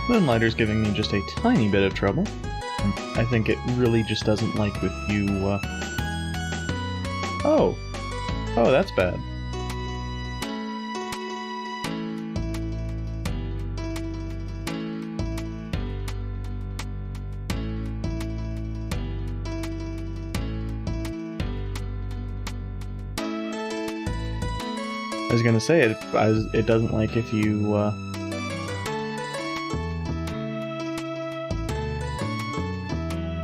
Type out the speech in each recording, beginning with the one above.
Moonlighter's giving me just a tiny bit of trouble. I think it really just doesn't like with you, Oh! Oh, that's bad. I was gonna say, it doesn't like if you,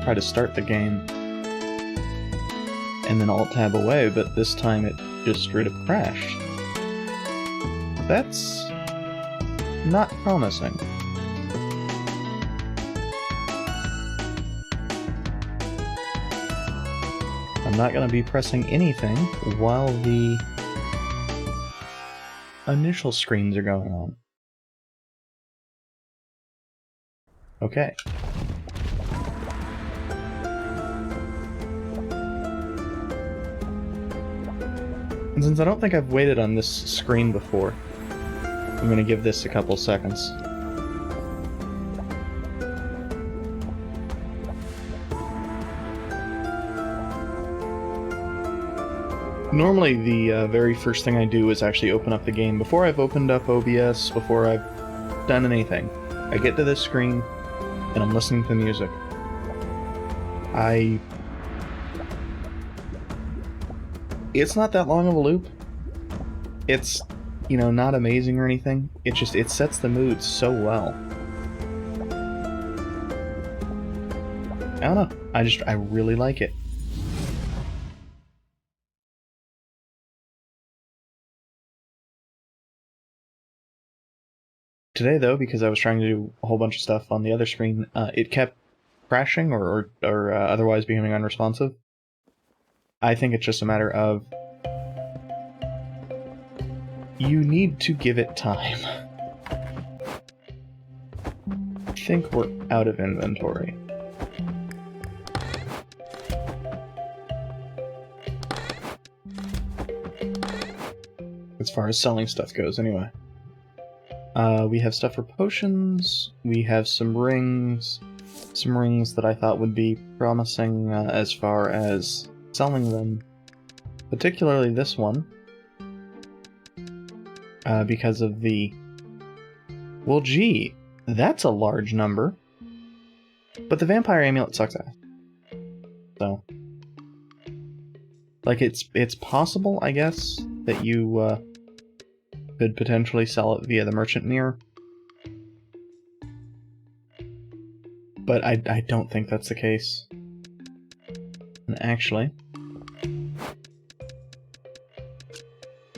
try to start the game and then Alt-Tab away, but this time it just straight up crashed. That's not promising. I'm not gonna be pressing anything while the initial screens are going on. Okay. And since I don't think I've waited on this screen before, I'm gonna give this a couple seconds. Normally, the very first thing I do is actually open up the game before I've opened up OBS, before I've done anything. I get to this screen, and I'm listening to music. It's not that long of a loop. It's, you know, not amazing or anything. It sets the mood so well. I don't know. I really like it. Today, though, because I was trying to do a whole bunch of stuff on the other screen, it kept crashing or otherwise becoming unresponsive. I think it's just a matter of you need to give it time. I think we're out of inventory. As far as selling stuff goes, anyway. We have stuff for potions, we have some rings that I thought would be promising as far as selling them, particularly this one, because of the... Well, gee, that's a large number, but the vampire amulet sucks ass. So, like, it's possible, I guess, that you could potentially sell it via the merchant mirror, but I don't think that's the case. And actually,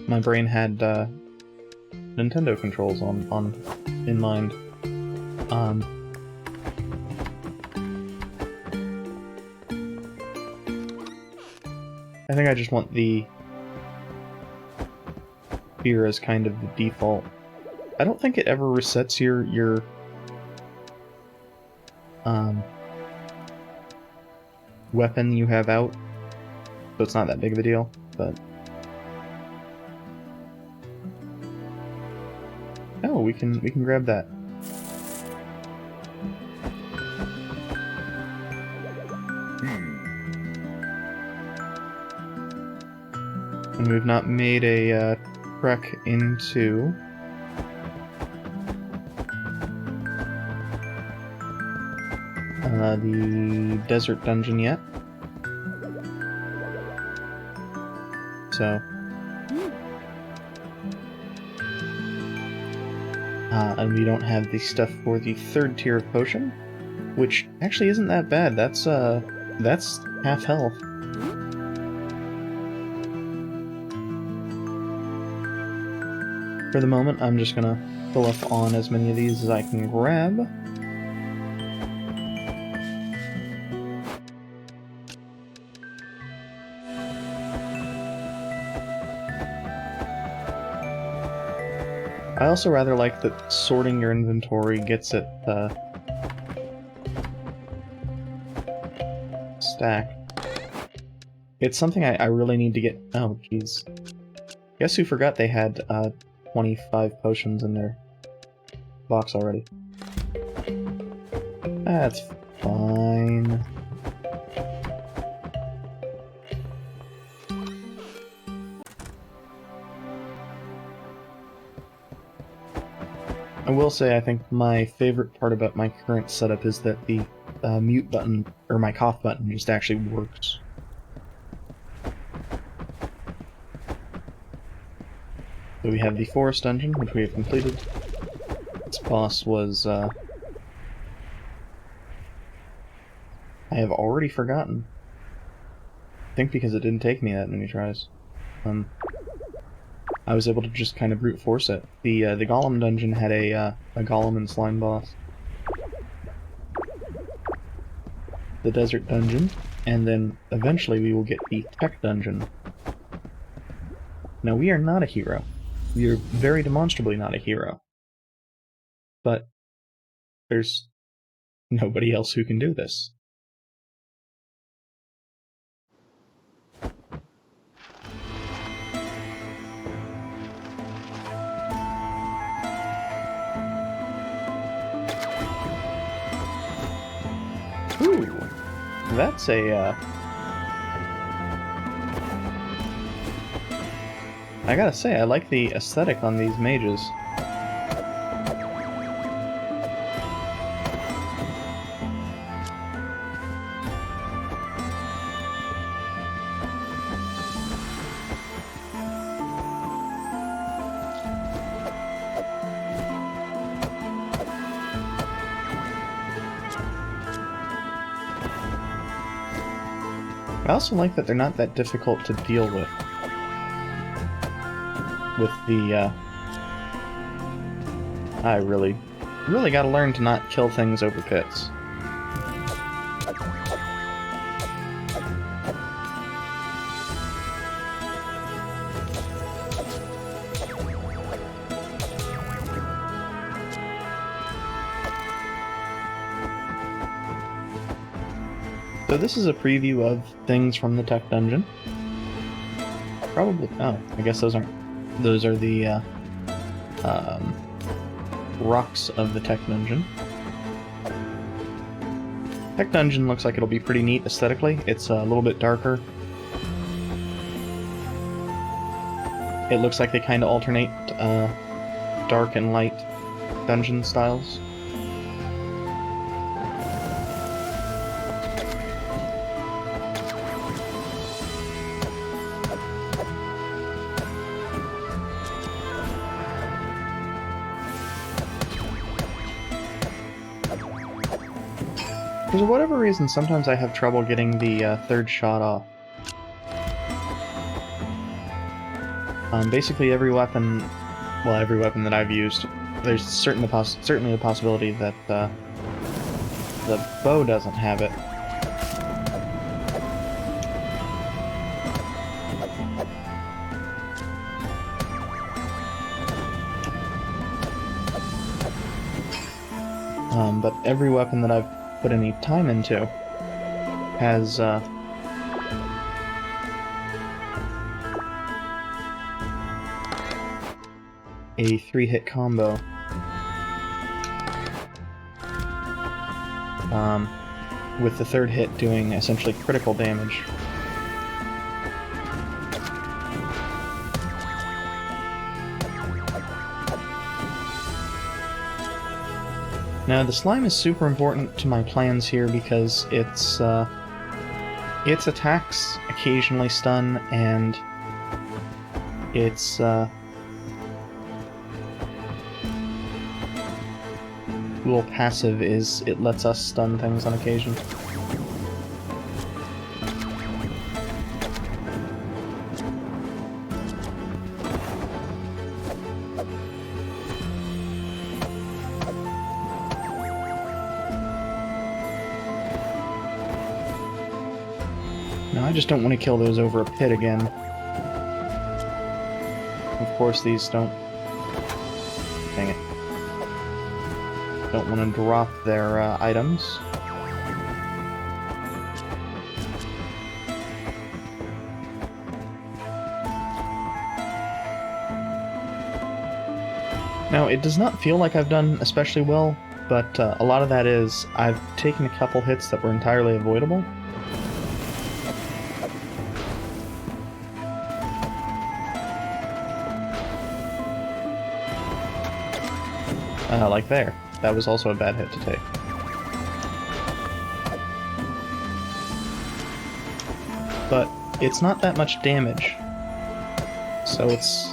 my brain had Nintendo controls in mind. I think I just want the here as kind of the default. I don't think it ever resets your weapon you have out, so it's not that big of a deal, but... Oh, we can grab that. And we've not made a trek into the desert dungeon yet. So, and we don't have the stuff for the third tier of potion, which actually isn't that bad. That's half health. For the moment, I'm just gonna fill up on as many of these as I can grab. I also rather like that sorting your inventory gets it stacked. It's something I really need to get... Oh, jeez. Guess who forgot they had 25 potions in their box already? That's fine. I will say I think my favorite part about my current setup is that the mute button, or my cough button, just actually works. So we have the forest dungeon, which we have completed. This boss was, I have already forgotten. I think because it didn't take me that many tries. I was able to just kind of brute force it. The golem dungeon had a golem and slime boss. The desert dungeon, and then eventually we will get the tech dungeon. Now we are not a hero. We are very demonstrably not a hero. But there's nobody else who can do this. Ooh, that's a, I gotta say, I like the aesthetic on these mages. I also like that they're not that difficult to deal with. With the, I really gotta learn to not kill things over pits. So this is a preview of things from the tech dungeon. Probably, oh, I guess those aren't, those are the, rocks of the tech dungeon. Tech dungeon looks like it'll be pretty neat aesthetically. It's a little bit darker. It looks like they kind of alternate, dark and light dungeon styles. For whatever reason, sometimes I have trouble getting the third shot off. Basically every weapon, well, every weapon that I've used, there's certainly a possibility that the bow doesn't have it. But every weapon that I've put any time into has a 3-hit combo. With the third hit doing essentially critical damage. Now, the slime is super important to my plans here because its attacks occasionally stun, and its little passive is it lets us stun things on occasion. Now, I just don't want to kill those over a pit again. Of course, these don't... Dang it. Don't want to drop their items. Now, it does not feel like I've done especially well but a lot of that is I've taken a couple hits that were entirely avoidable. Like there. That was also a bad hit to take. But it's not that much damage. So it's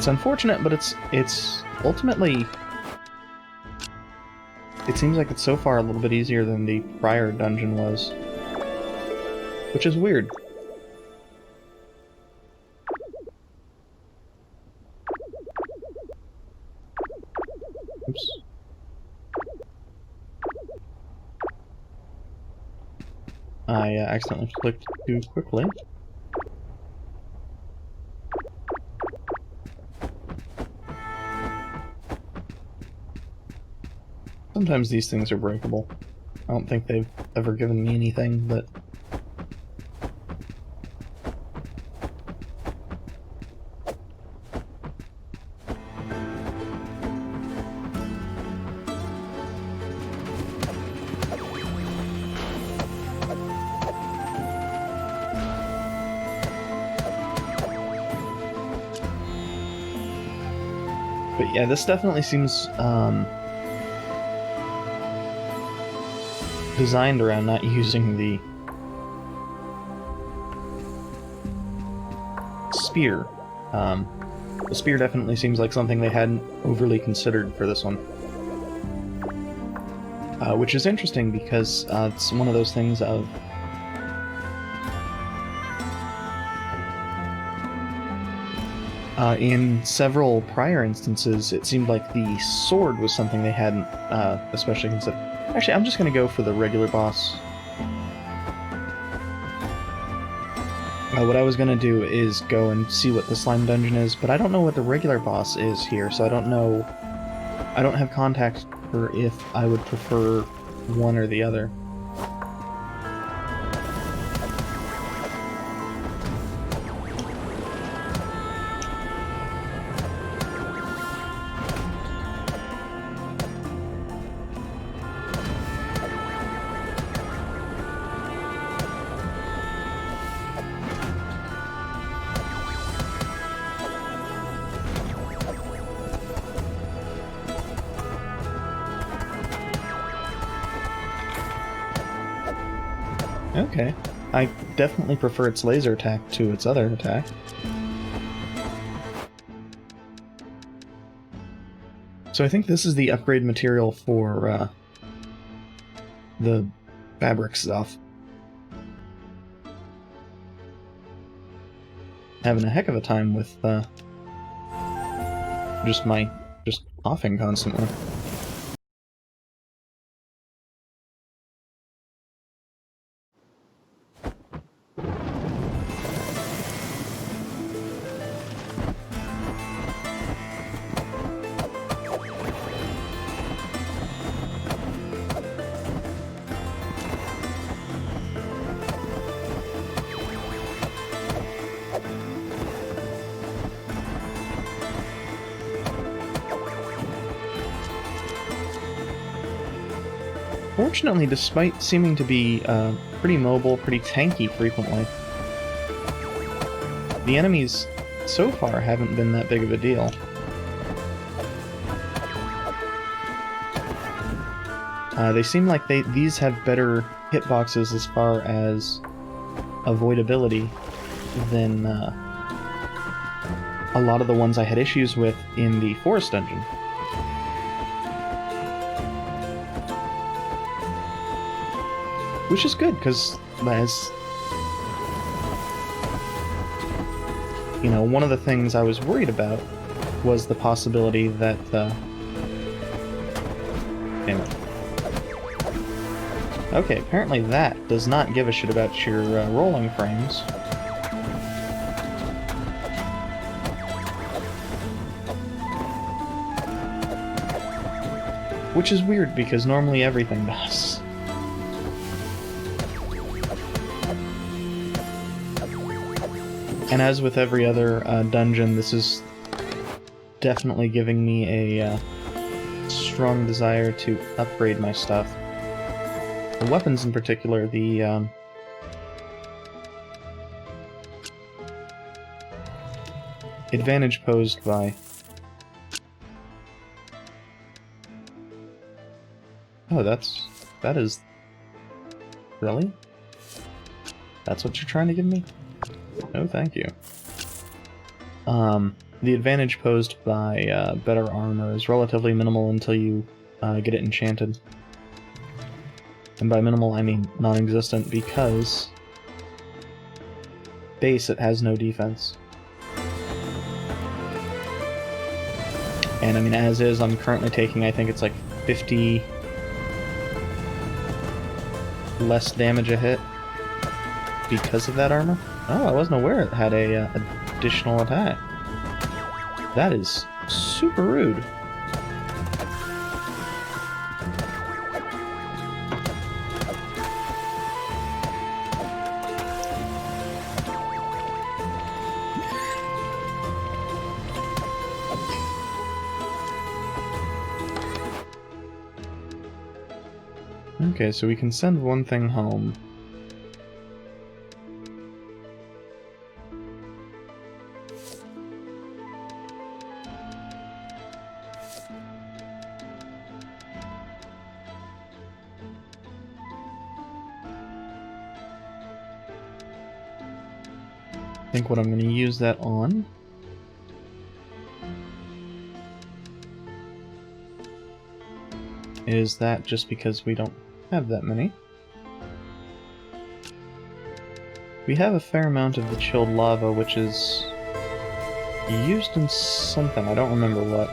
unfortunate, but it's ultimately, it seems like it's so far a little bit easier than the prior dungeon was, which is weird. Oops. I accidentally clicked too quickly. Sometimes these things are breakable. I don't think they've ever given me anything, but... But yeah, this definitely seems, designed around not using the spear. The spear definitely seems like something they hadn't overly considered for this one. Which is interesting because it's one of those things of... in several prior instances, it seemed like the sword was something they hadn't especially considered. Actually, I'm just going to go for the regular boss. What I was going to do is go and see what the slime dungeon is, but I don't know what the regular boss is here, so I don't know... I don't have context for if I would prefer one or the other. Okay. I definitely prefer its laser attack to its other attack. So I think this is the upgrade material for the fabric stuff. Having a heck of a time with just coughing constantly. Fortunately, despite seeming to be pretty mobile, pretty tanky frequently, the enemies so far haven't been that big of a deal. They seem like these have better hitboxes as far as avoidability than a lot of the ones I had issues with in the forest dungeon. Which is good, because as you know, one of the things I was worried about was the possibility that damn it. Okay, apparently that does not give a shit about your rolling frames. Which is weird, because normally everything does. And as with every other dungeon, this is definitely giving me a strong desire to upgrade my stuff. The weapons in particular, the advantage posed by... Oh, that is... Really? That's what you're trying to give me? No, thank you. The advantage posed by better armor is relatively minimal until you get it enchanted. And by minimal, I mean non-existent, because base, it has no defense. And I mean, as is, I'm currently taking, I think it's like 50 less damage a hit because of that armor. Oh, I wasn't aware it had a additional attack. That is super rude. Okay, so we can send one thing home. I think what I'm going to use that on is that, just because we don't have that many. We have a fair amount of the chilled lava, which is used in something, I don't remember what.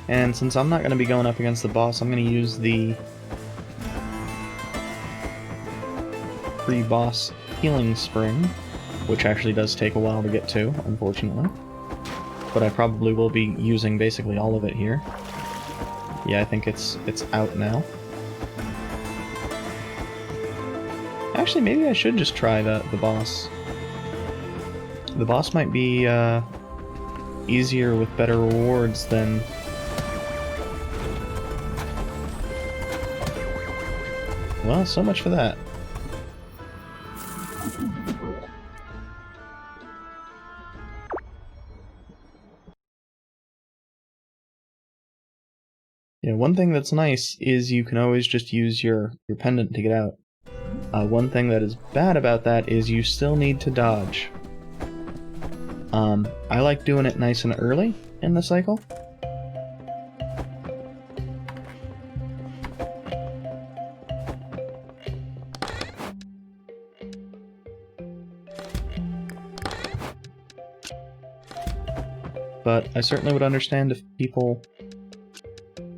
And since I'm not going to be going up against the boss, I'm going to use the pre-boss healing spring, which actually does take a while to get to, unfortunately. But I probably will be using basically all of it here. Yeah, I think it's out now. Actually, maybe I should just try the boss. The boss might be easier with better rewards than... Well, so much for that. Yeah, one thing that's nice is you can always just use your pendant to get out. One thing that is bad about that is you still need to dodge. I like doing it nice and early in the cycle. But I certainly would understand if people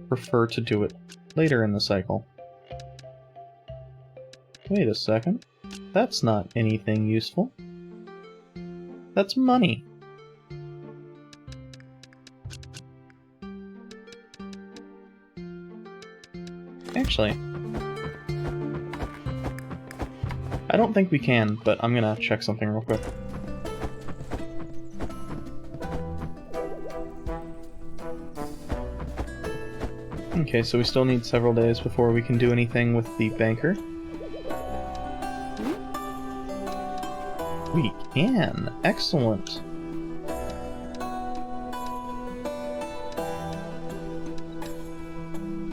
prefer to do it later in the cycle. Wait a second. That's not anything useful. That's money. Actually, I don't think we can, but I'm gonna check something real quick. Okay, so we still need several days before we can do anything with the banker. We can! Excellent!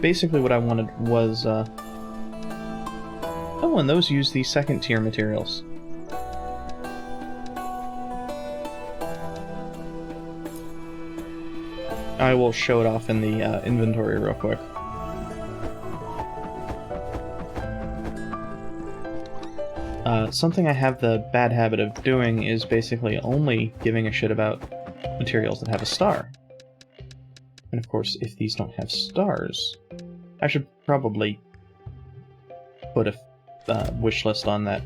Basically what I wanted was, oh, and those use the second tier materials. I will show it off in the inventory real quick. Something I have the bad habit of doing is basically only giving a shit about materials that have a star. And of course, if these don't have stars, I should probably put a wish list on that.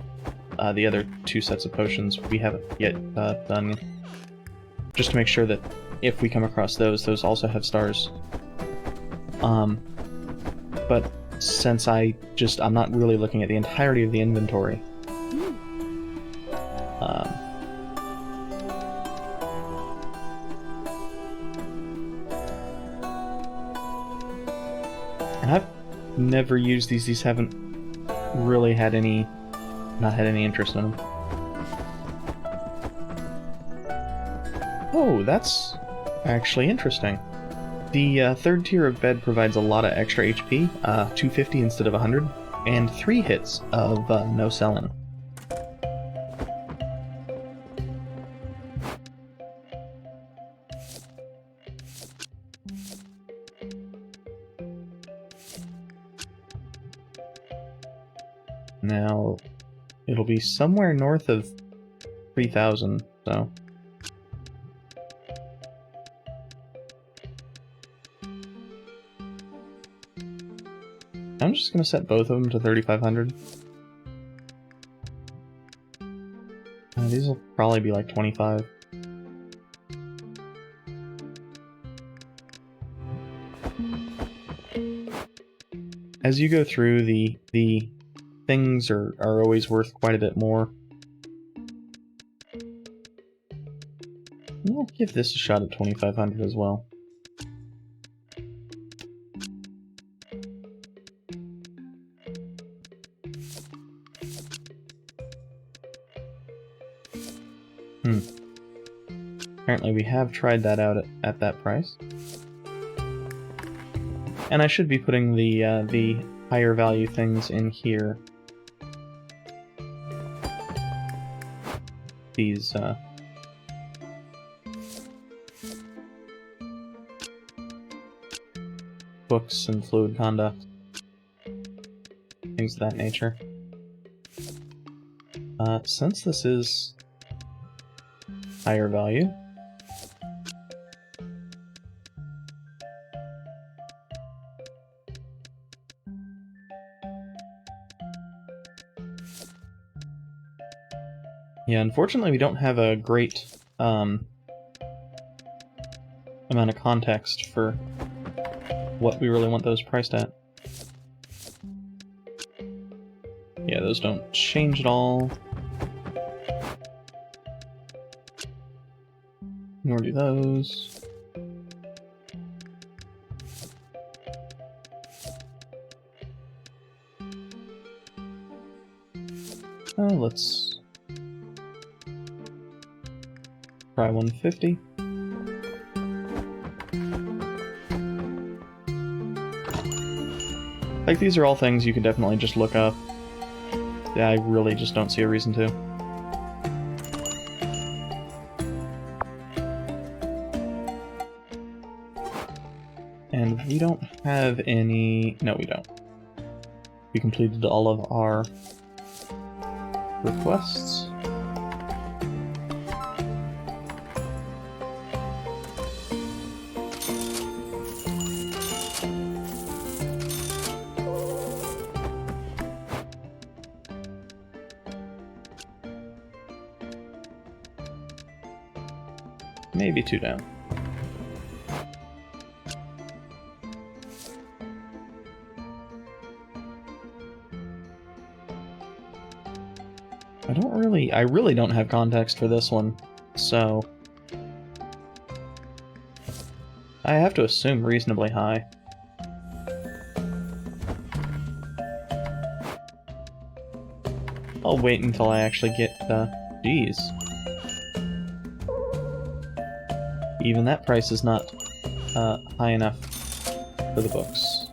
The other two sets of potions we haven't yet done, just to make sure that if we come across those also have stars. But since I'm not really looking at the entirety of the inventory, I've never used these. These haven't really had any... not had any interest in them. Oh, that's actually interesting. The third tier of bed provides a lot of extra HP, 250 instead of 100, and 3 hits of no selling. Now, it'll be somewhere north of 3,000, so... I'm just gonna set both of them to 3,500. These will probably be like 25. As you go through, the things are always worth quite a bit more. We'll give this a shot at 2,500 as well. Apparently we have tried that out at that price. And I should be putting the higher value things in here. These, books and fluid conduct. Things of that nature. Since this is higher value, yeah, unfortunately we don't have a great amount of context for what we really want those priced at. Yeah, those don't change at all. Nor do those. Let's try 150. Like, these are all things you can definitely just look up. Yeah, I really just don't see a reason to. And we don't have any... No, we don't. We completed all of our requests. Maybe 2 down. I really don't have context for this one, so I have to assume reasonably high. I'll wait until I actually get, geez. Even that price is not, high enough for the books.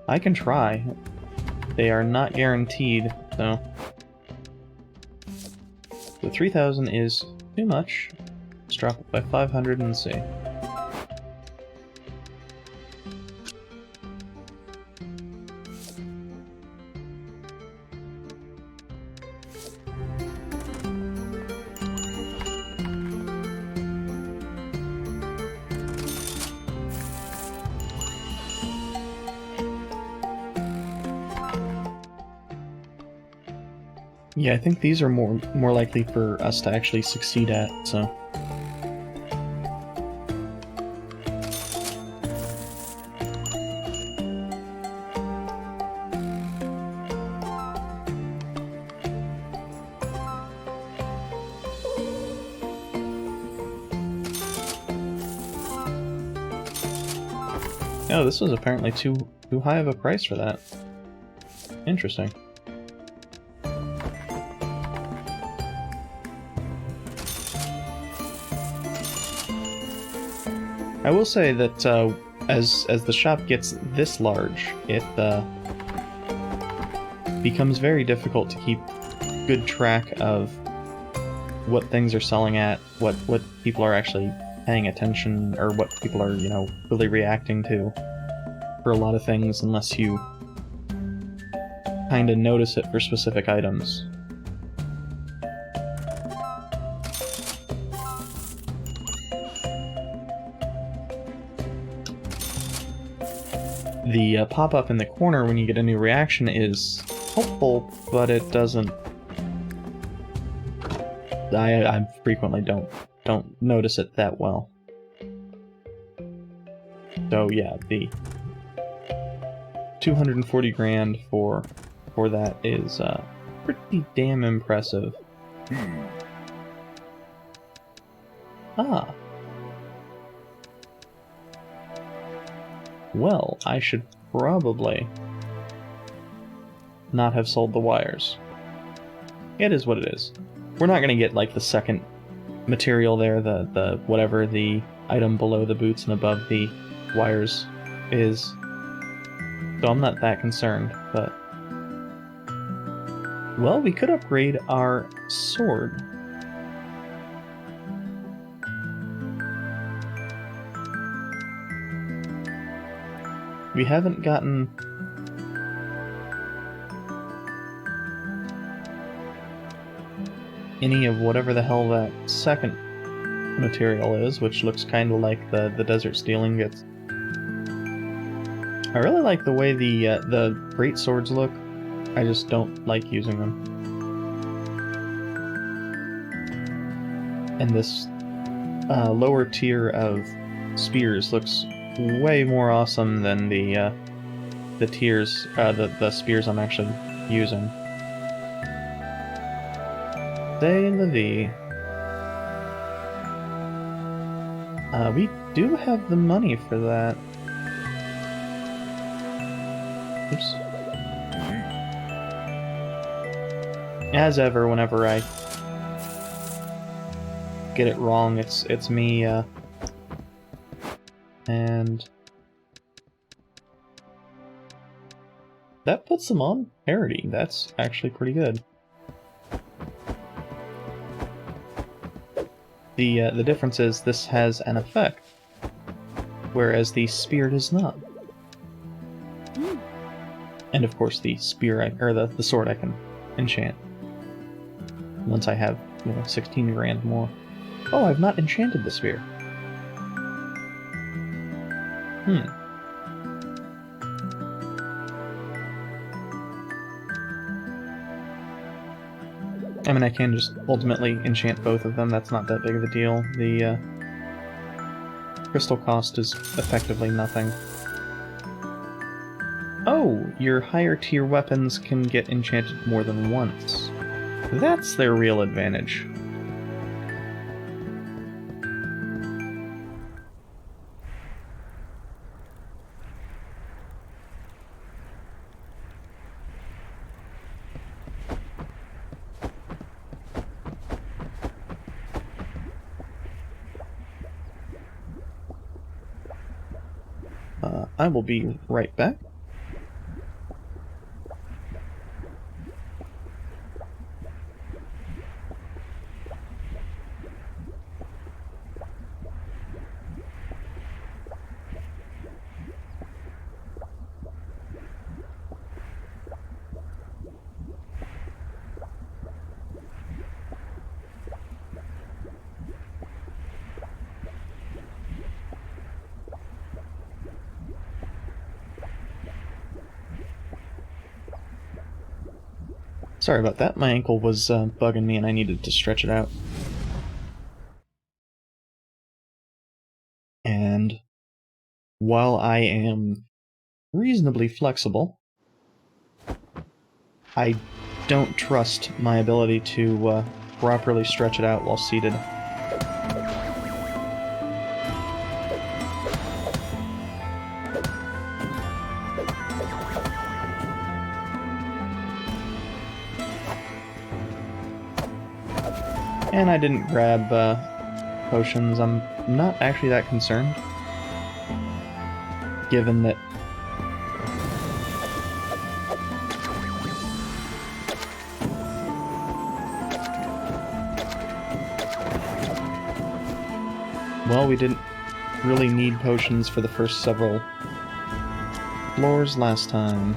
I can try. They are not guaranteed, so... The 3,000 is too much. Let's drop it by 500 and see. Yeah, I think these are more likely for us to actually succeed at, so... Oh, this was apparently too high of a price for that. Interesting. I will say that as the shop gets this large, it becomes very difficult to keep good track of what things are selling at, what people are actually paying attention, or what people are, you know, really reacting to for a lot of things, unless you kind of notice it for specific items. The pop-up in the corner when you get a new reaction is helpful, but it doesn't... I frequently don't notice it that well. So yeah, the 240 grand for that is pretty damn impressive. Ah. Well, I should probably not have sold the wires. It is what it is. We're not gonna get, like, the second material there, the whatever the item below the boots and above the wires is. So I'm not that concerned, but... Well, we could upgrade our sword. We haven't gotten... any of whatever the hell that second material is, which looks kind of like the desert steel ingots. I really like the way the great swords look. I just don't like using them. And this lower tier of spears looks way more awesome than the tiers, the spears I'm actually using. Say la vie. We do have the money for that. Oops. As ever, whenever I get it wrong, it's me, and that puts them on parity. That's actually pretty good. The difference is this has an effect, whereas the spear does not. And of course the spear, or the sword I can enchant. Once I have, you know, 16 grand more. Oh, I've not enchanted the spear. I mean, I can just ultimately enchant both of them, that's not that big of a deal. The crystal cost is effectively nothing. Oh, your higher tier weapons can get enchanted more than once. That's their real advantage. I will be right back. Sorry about that, my ankle was bugging me and I needed to stretch it out. And while I am reasonably flexible, I don't trust my ability to properly stretch it out while seated. And I didn't grab potions. I'm not actually that concerned, given that well, we didn't really need potions for the first several floors last time.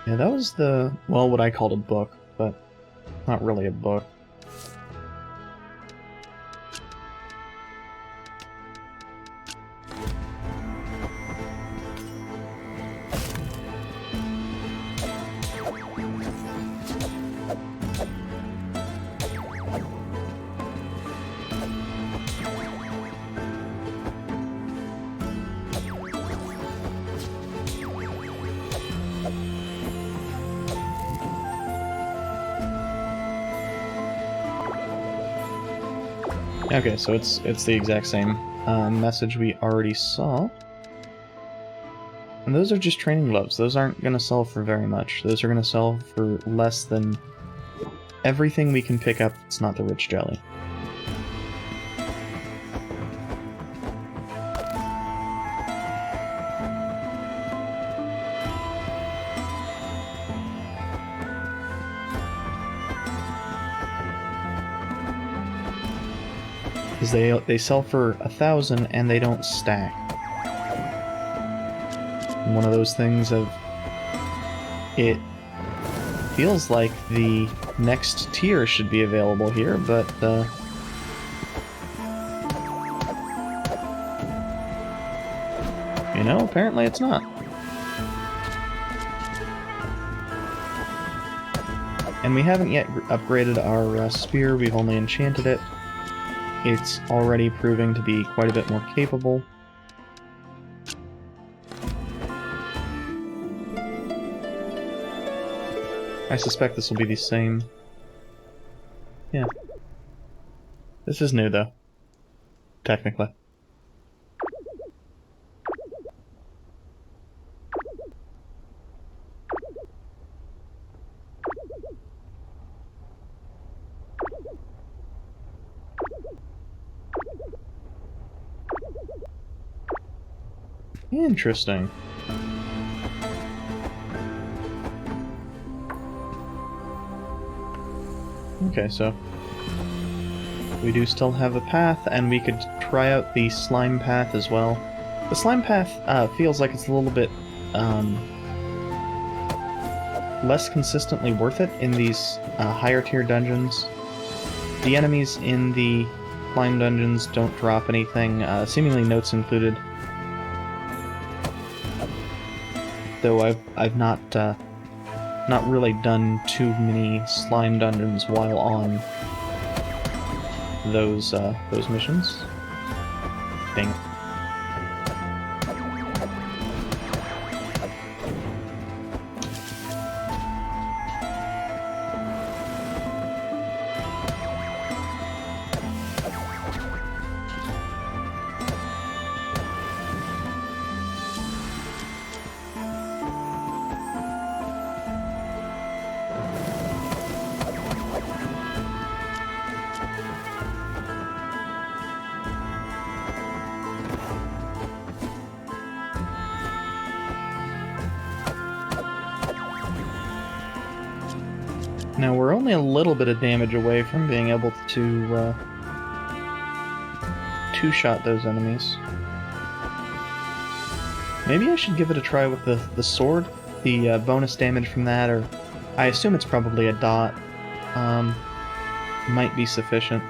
Yeah, that was well, what I called a book, but not really a book. Okay, so it's the exact same message we already saw. And those are just training gloves. Those aren't going to sell for very much. Those are going to sell for less than everything we can pick up that's not the rich jelly. Because they sell for 1,000 and they don't stack. One of those things of it feels like the next tier should be available here, but you know, apparently it's not. And we haven't yet upgraded our spear, we've only enchanted it. It's already proving to be quite a bit more capable. I suspect this will be the same. Yeah. This is new, though. Technically. Interesting. Okay, so we do still have a path, and we could try out the slime path as well. The slime path feels like it's a little bit less consistently worth it in these higher tier dungeons. The enemies in the slime dungeons don't drop anything, seemingly notes included. Though I've not really done too many slime dungeons while on those missions. Dang it. Now, we're only a little bit of damage away from being able to two-shot those enemies. Maybe I should give it a try with the sword. The bonus damage from that, or I assume it's probably a dot, might be sufficient.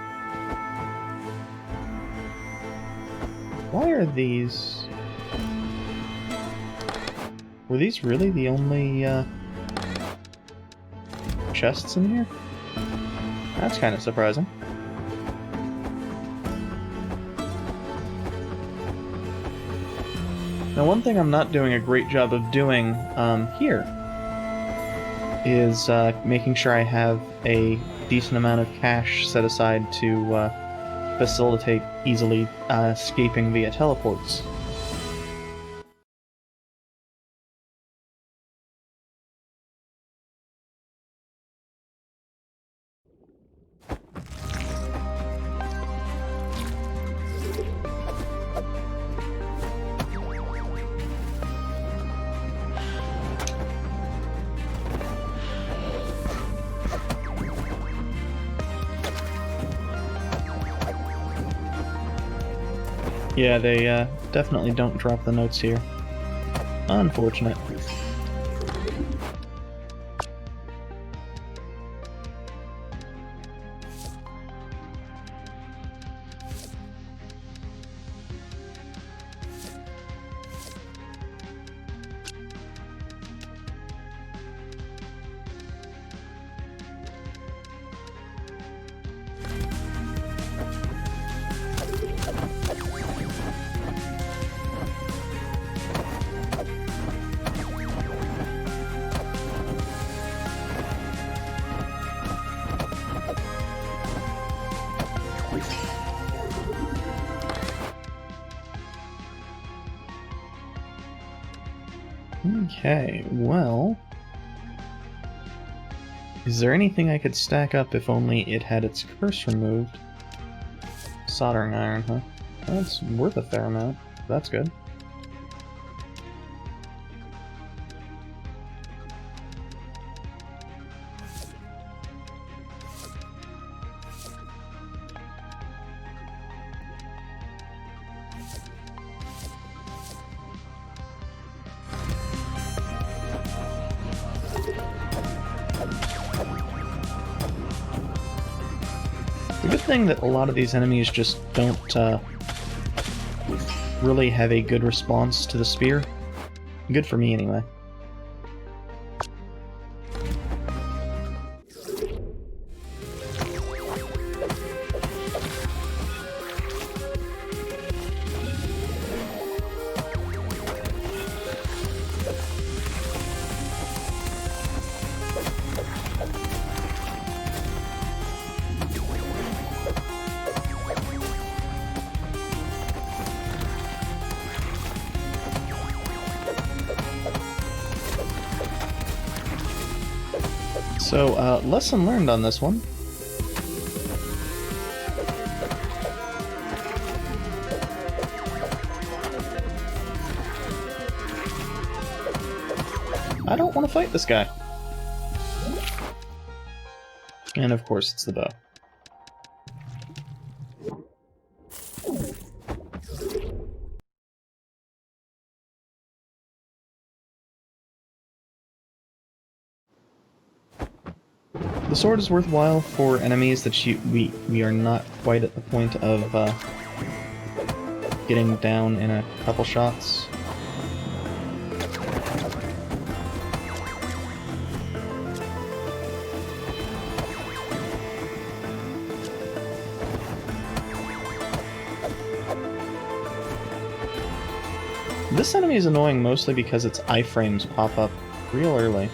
Why are these... Were these really the only chests in here? That's kind of surprising. Now, one thing I'm not doing a great job of doing here is making sure I have a decent amount of cash set aside to facilitate easily escaping via teleports. Yeah, they definitely don't drop the notes here. Unfortunate. Okay, well... Is there anything I could stack up if only it had its curse removed? Soldering iron, huh? That's worth a fair amount. That's good. The good thing that a lot of these enemies just don't really have a good response to the spear. Good for me, anyway. So, lesson learned on this one. I don't want to fight this guy. And of course it's the bow. The sword is worthwhile for enemies that we are not quite at the point of getting down in a couple shots. This enemy is annoying mostly because its iframes pop up real early.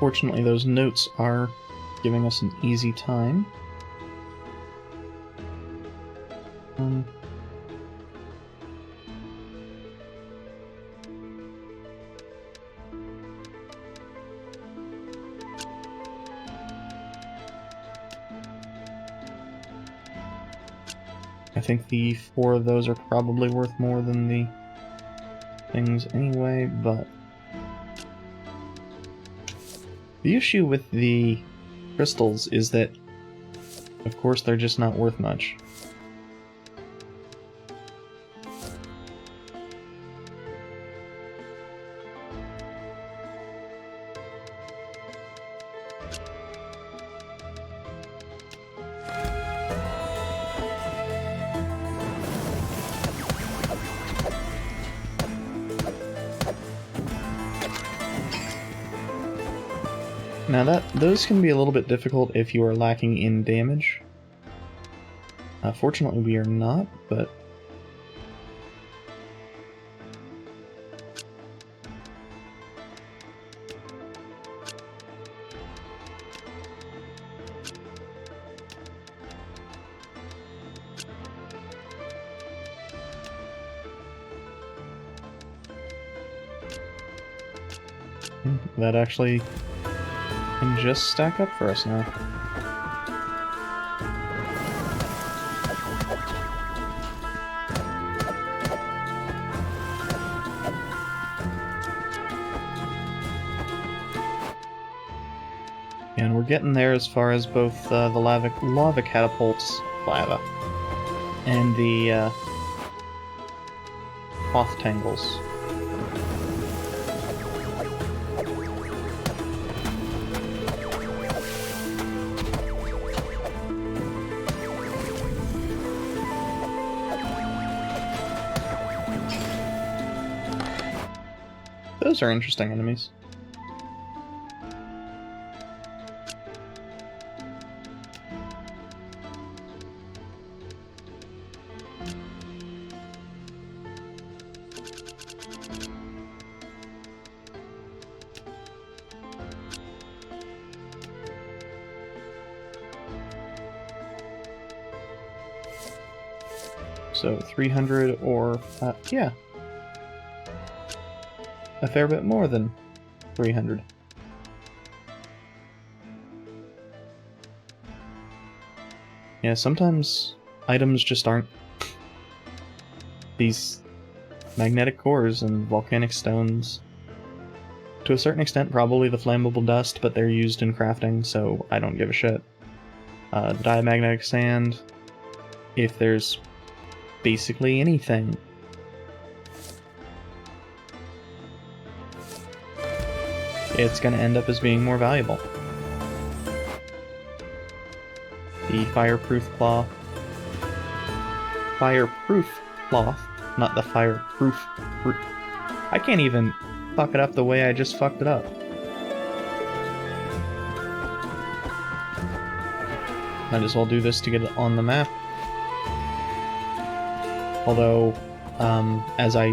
Fortunately, those notes are giving us an easy time. I think the 4 of those are probably worth more than the things anyway, but... The issue with the crystals is that, of course, they're just not worth much. Now those can be a little bit difficult if you are lacking in damage. Fortunately we are not, but... that actually can just stack up for us now. And we're getting there as far as both the lava catapults, and the cloth tangles. Those are interesting enemies. So 300 or, yeah. A fair bit more than 300. Yeah, sometimes items just aren't. These magnetic cores and volcanic stones, to a certain extent, probably the flammable dust, but they're used in crafting, so I don't give a shit. Diamagnetic sand, if there's basically anything. It's going to end up as being more valuable. The fireproof cloth. Fireproof cloth, not the fireproof. I can't even fuck it up the way I just fucked it up. Might as well do this to get it on the map. Although, as I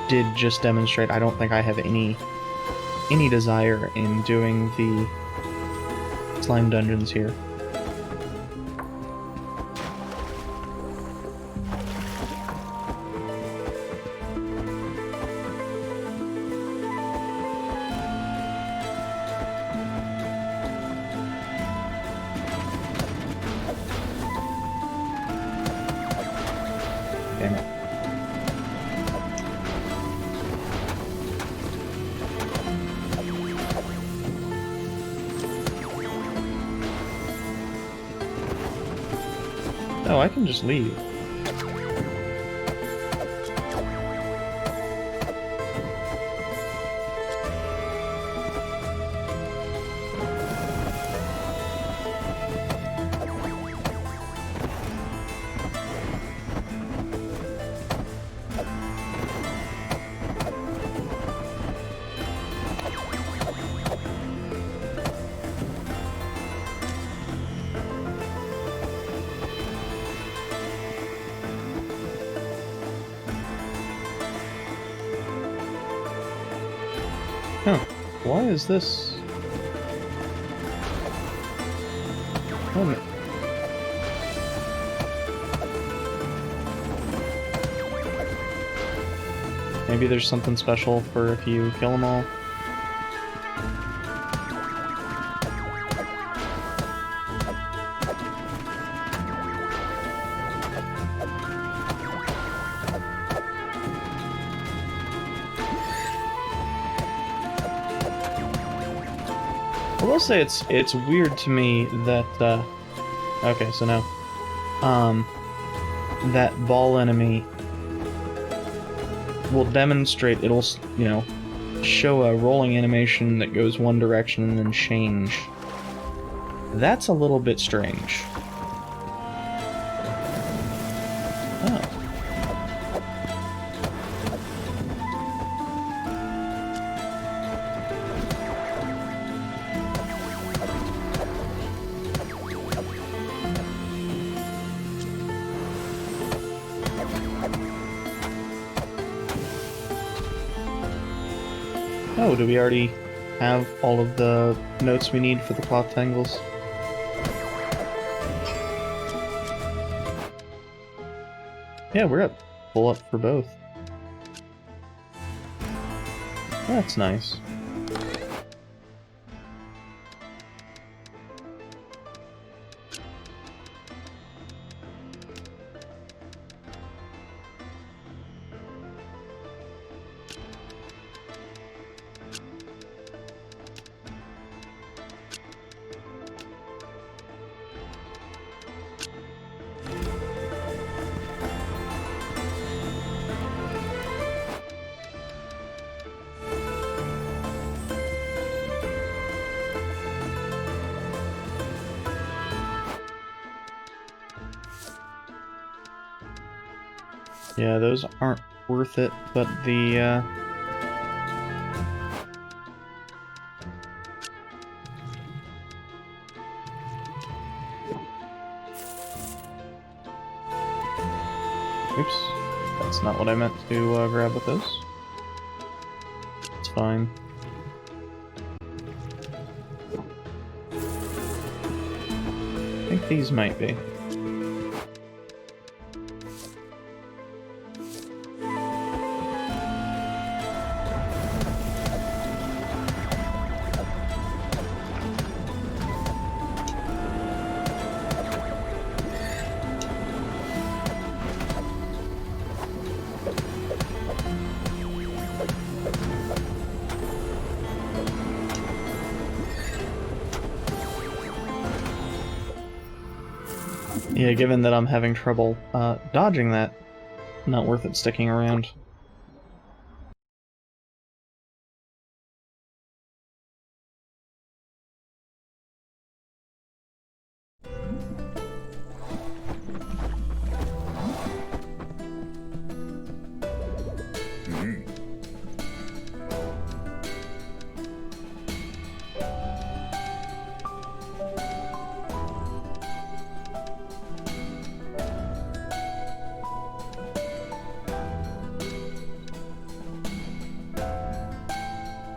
did just demonstrate, I don't think I have any desire in doing the slime dungeons here. Damn it. Oh, I can just leave. Huh. Why is this? Oh, no. Maybe there's something special for if you kill them all. I will say it's weird to me that okay, so now that ball enemy will demonstrate, it'll, you know, show a rolling animation that goes one direction and then change. That's a little bit strange. Oh. Oh, do we already have all of the notes we need for the cloth tangles? Yeah, we're at full up for both. That's nice. Yeah, those aren't worth it, but the, oops. That's not what I meant to grab with this. It's fine. I think these might be. Yeah, given that I'm having trouble dodging that, not worth it sticking around.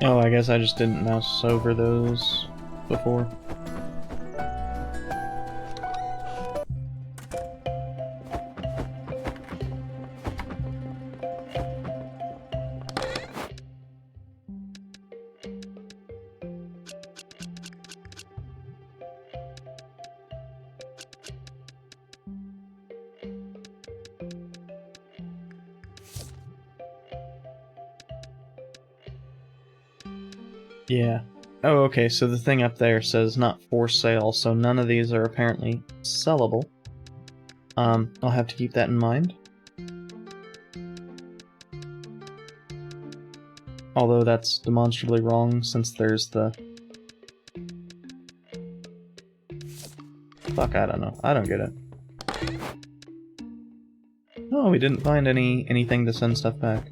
Oh, I guess I just didn't mouse over those before. Yeah. Oh, okay, so the thing up there says not for sale, so none of these are apparently sellable. I'll have to keep that in mind. Although that's demonstrably wrong, since there's the... Fuck, I don't know. I don't get it. Oh, we didn't find anything to send stuff back.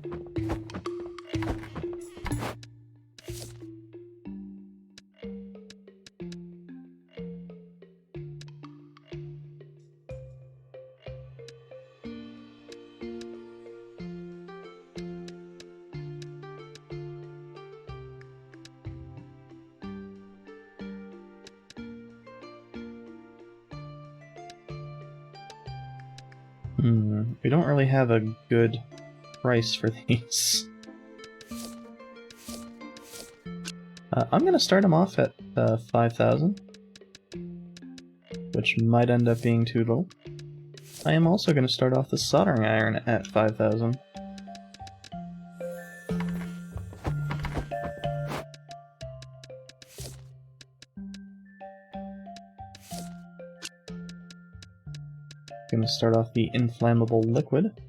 We don't really have a good price for these. I'm gonna start them off at 5,000, which might end up being too low. I am also gonna start off the soldering iron at 5,000. Gonna start off the inflammable liquid.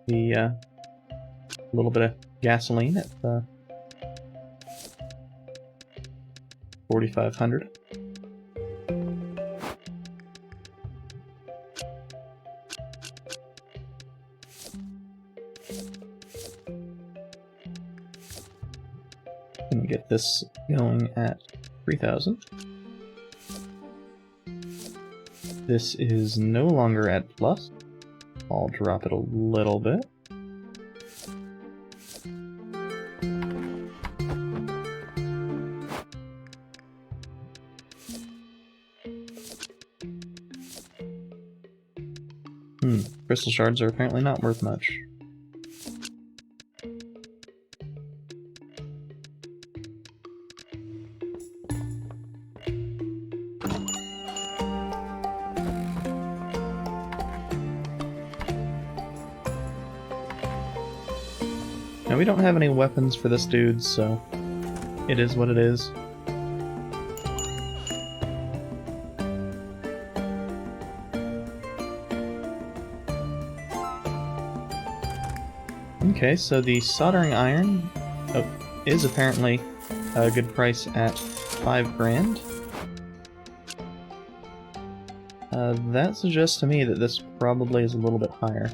The little bit of gasoline at 4,500. Gonna get this going at 3,000. This is no longer at plus. I'll drop it a little bit. Crystal shards are apparently not worth much. Now, we don't have any weapons for this dude, so it is what it is. Okay, so the soldering iron is apparently a good price at 5 grand. That suggests to me that this probably is a little bit higher.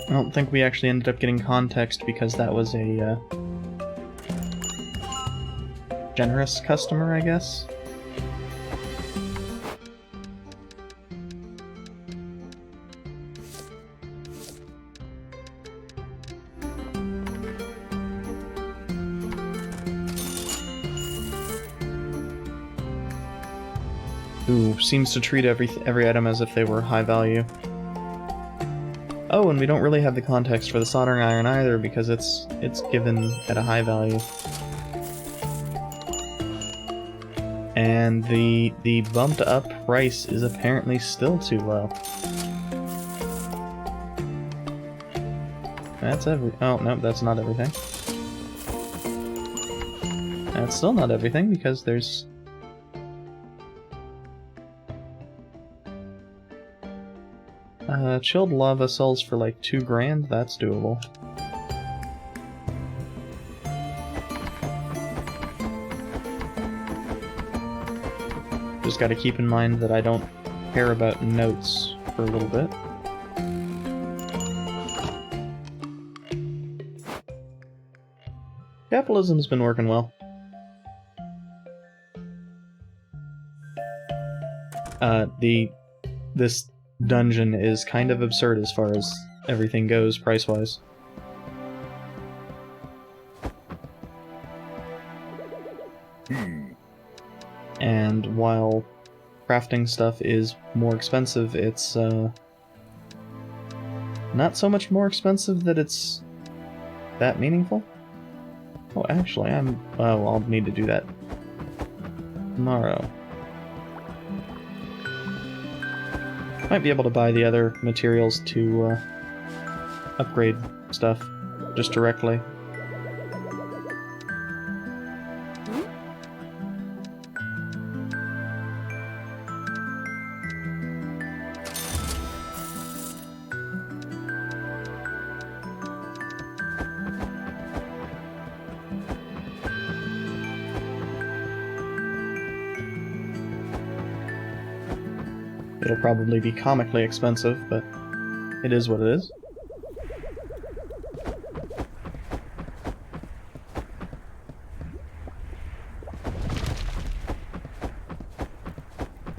I don't think we actually ended up getting context because that was a generous customer, I guess. Ooh, seems to treat every item as if they were high value. Oh, and we don't really have the context for the soldering iron either because it's given at a high value. And the bumped up price is apparently still too low. That's oh, no, that's not everything. That's still not everything because there's... chilled lava sells for like 2 grand, that's doable. Just gotta keep in mind that I don't care about notes for a little bit. Capitalism's been working well. This dungeon is kind of absurd as far as everything goes price-wise. And while crafting stuff is more expensive, it's not so much more expensive that it's that meaningful. Oh, actually, well, I'll need to do that tomorrow. Might be able to buy the other materials to upgrade stuff just directly. It'll probably be comically expensive, but it is what it is.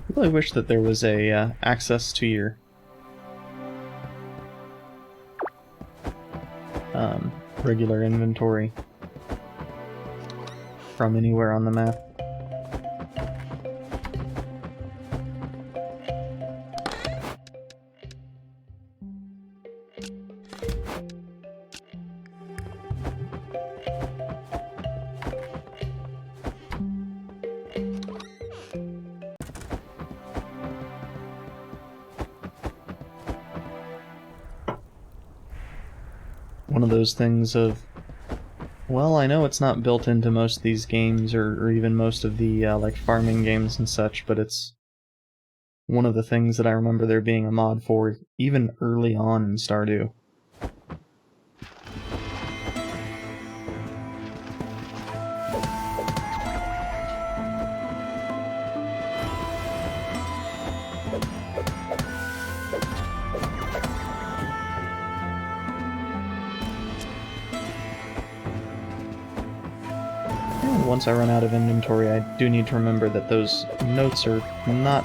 I really wish that there was a access to your regular inventory from anywhere on the map. One of those things of, well, I know it's not built into most of these games, or even most of the, like, farming games and such, but it's one of the things that I remember there being a mod for, even early on in Stardew. once I run out of inventory, I do need to remember that those notes are not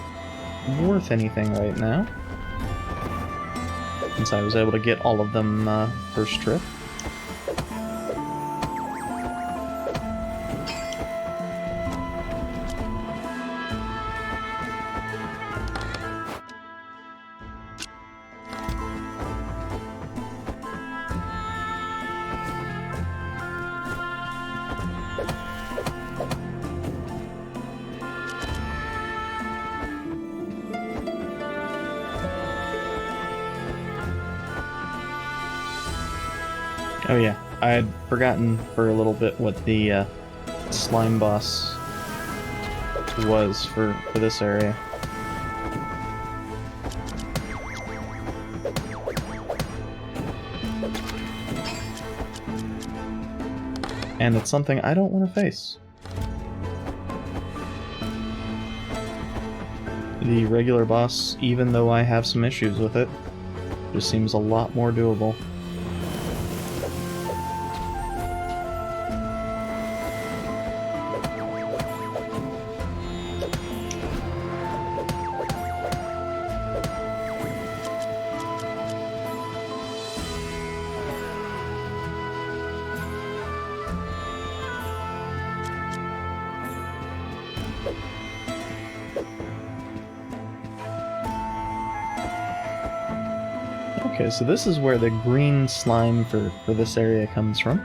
worth anything right now, since I was able to get all of them first trip. Oh yeah, I had forgotten for a little bit what the slime boss was for this area. And it's something I don't want to face. The regular boss, even though I have some issues with it, just seems a lot more doable. Okay, so this is where the green slime for this area comes from.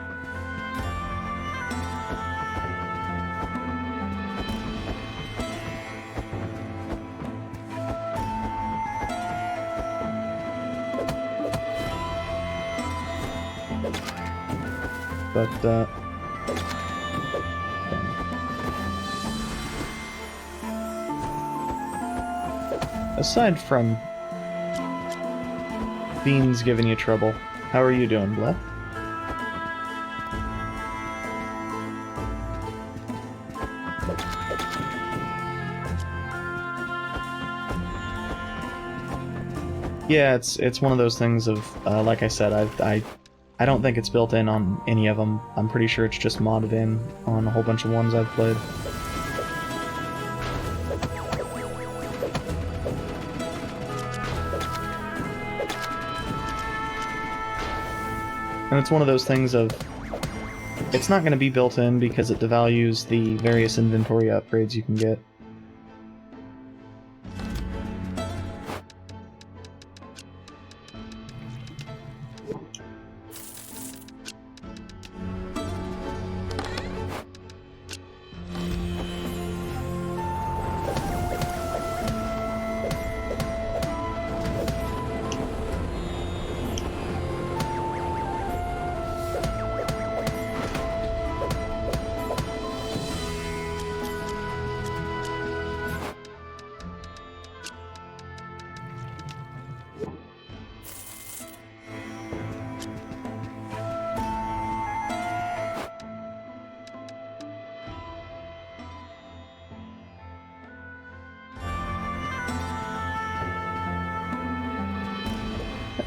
But, aside from Beans giving you trouble, how are you doing, Blythe? Yeah, it's one of those things of, like I said, I don't think it's built in on any of them. I'm pretty sure it's just modded in on a whole bunch of ones I've played. And it's one of those things of, it's not going to be built in because it devalues the various inventory upgrades you can get.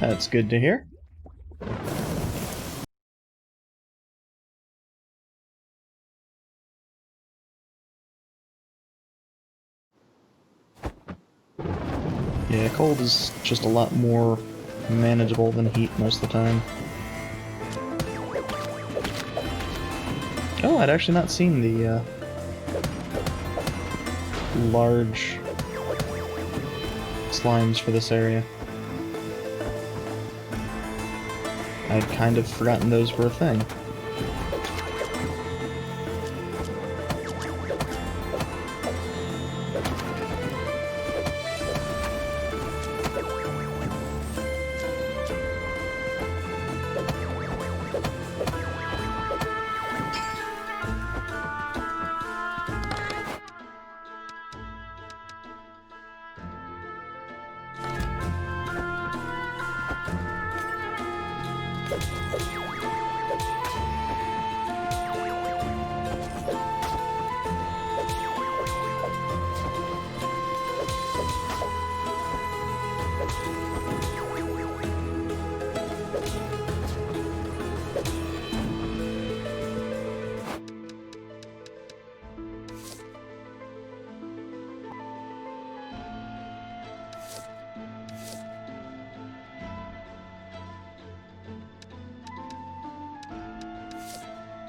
That's good to hear. Yeah, cold is just a lot more manageable than heat most of the time. Oh, I'd actually not seen the large slimes for this area. I'd kind of forgotten those were a thing.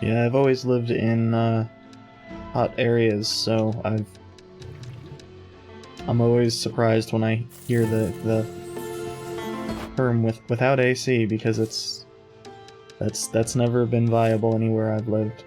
Yeah, I've always lived in hot areas, so I'm always surprised when I hear the term without AC, because that's never been viable anywhere I've lived.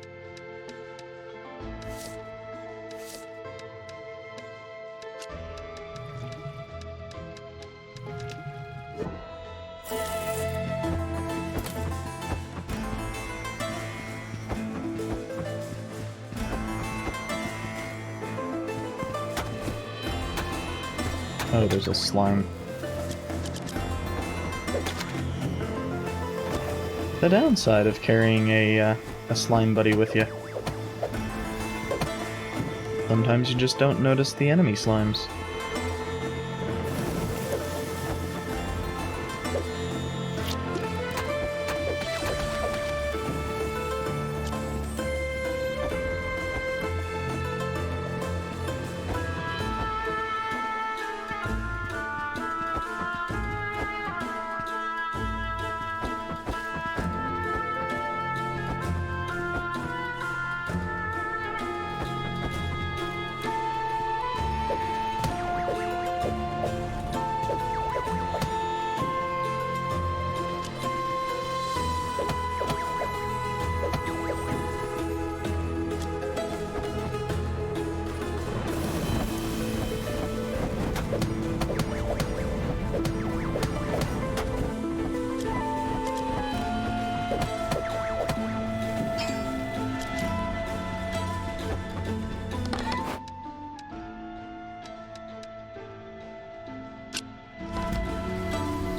Oh, there's a slime. The downside of carrying a slime buddy with you. Sometimes you just don't notice the enemy slimes.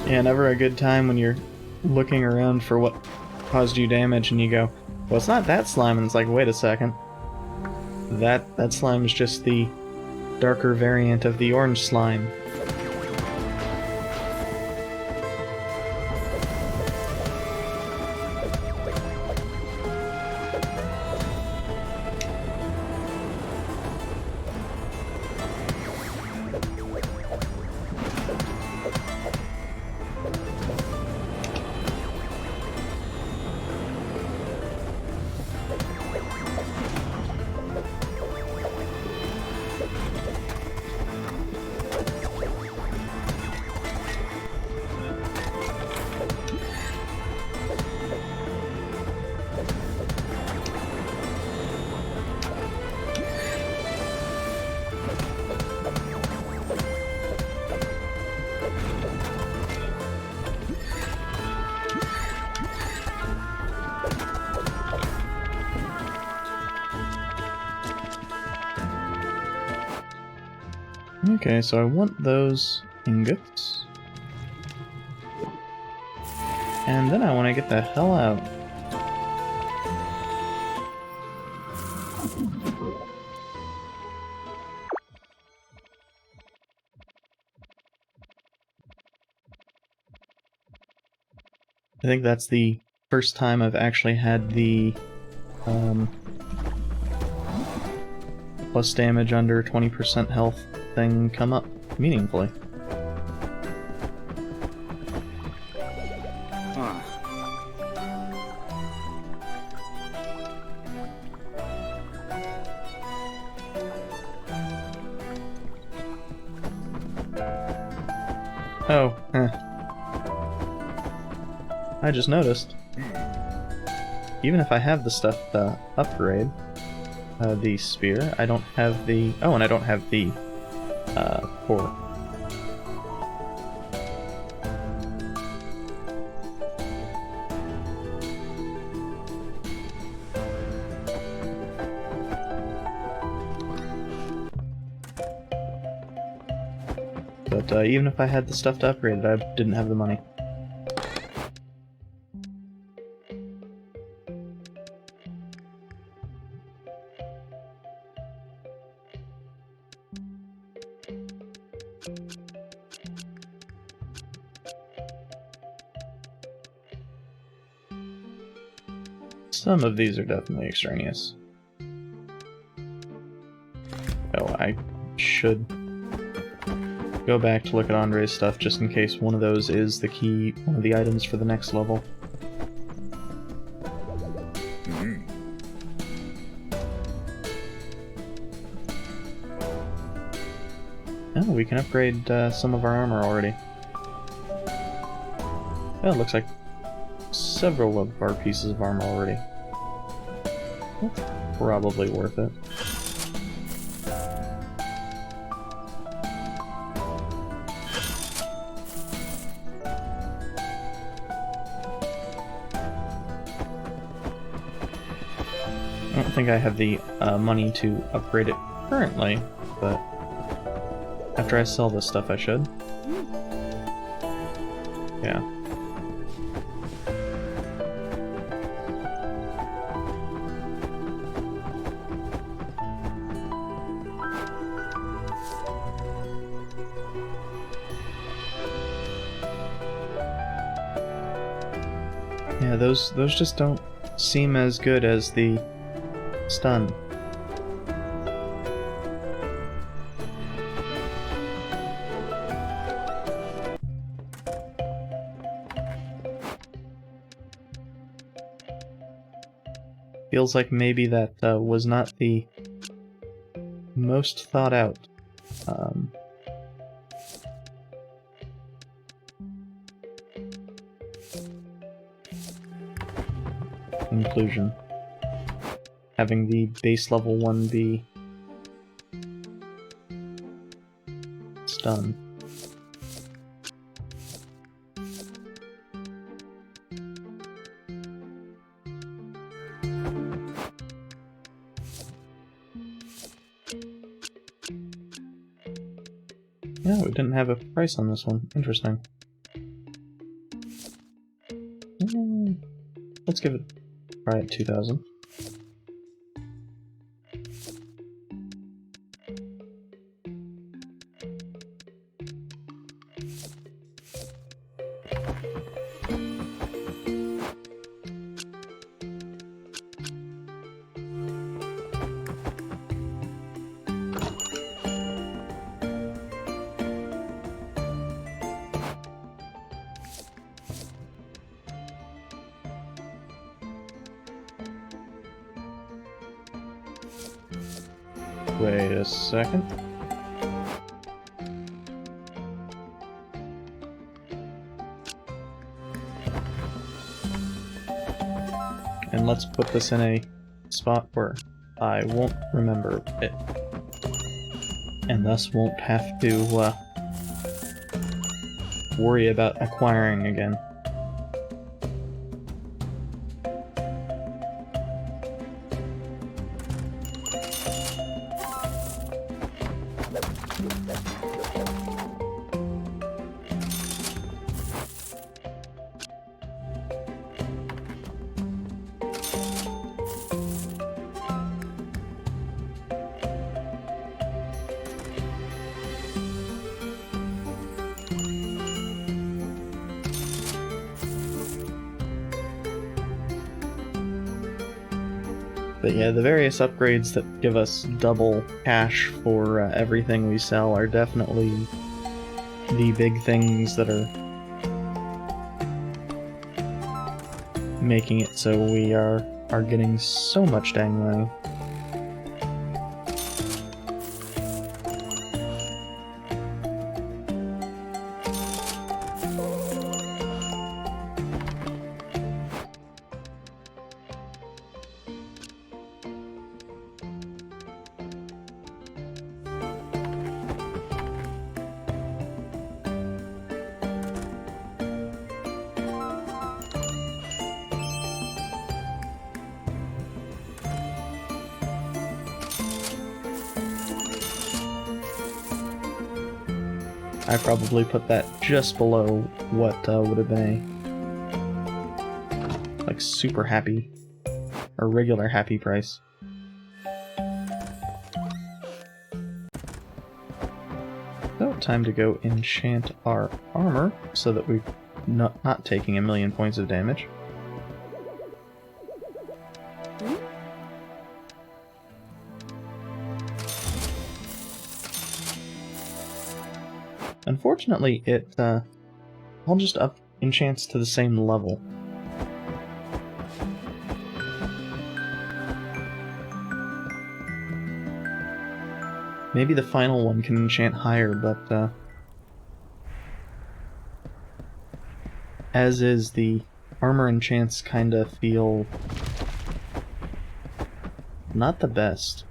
Yeah, never a good time when you're looking around for what caused you damage and you go, well, it's not that slime, and it's like, wait a second. That slime is just the darker variant of the orange slime. Okay, so I want those ingots. And then I want to get the hell out. I think that's the first time I've actually had the plus damage under 20% health thing come up meaningfully. Oh, I just noticed. Even if I have the stuff to upgrade the spear, I don't have the... Oh, and I don't have the core. But even if I had the stuff to upgrade it, I didn't have the money. Some of these are definitely extraneous. Oh, I should go back to look at Andre's stuff just in case one of those is the key, one of the items for the next level. Oh, we can upgrade some of our armor already. Oh, it looks like several of our pieces of armor already. That's probably worth it. I don't think I have the money to upgrade it currently, but after I sell this stuff I should. Yeah. Yeah, those just don't seem as good as the stun. Feels like maybe that was not the most thought out inclusion. Having the base level 1 be stun. Yeah, we didn't have a price on this one. Interesting. Let's give it a try at 2,000. Wait a second. And let's put this in a spot where I won't remember it. And thus won't have to worry about acquiring again. But yeah, the various upgrades that give us double cash for everything we sell are definitely the big things that are making it so we are getting so much dang money. I probably put that just below what would have been a like super happy or regular happy price. So time to go enchant our armor so that we're not taking 1,000,000 points of damage. Unfortunately, it all just up enchants to the same level. Maybe the final one can enchant higher, but as is, the armor enchants kinda feel not the best.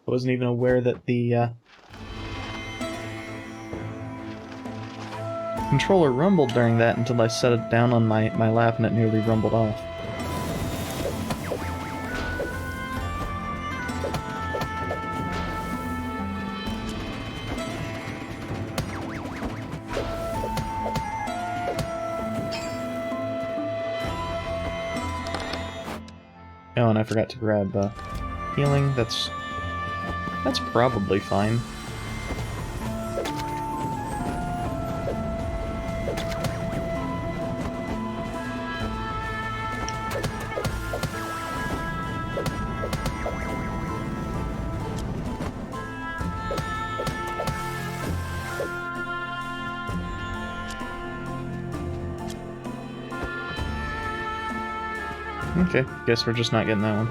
I wasn't even aware that the controller rumbled during that until I set it down on my lap and it nearly rumbled off. Oh, and I forgot to grab healing. That's probably fine. Okay, guess we're just not getting that one.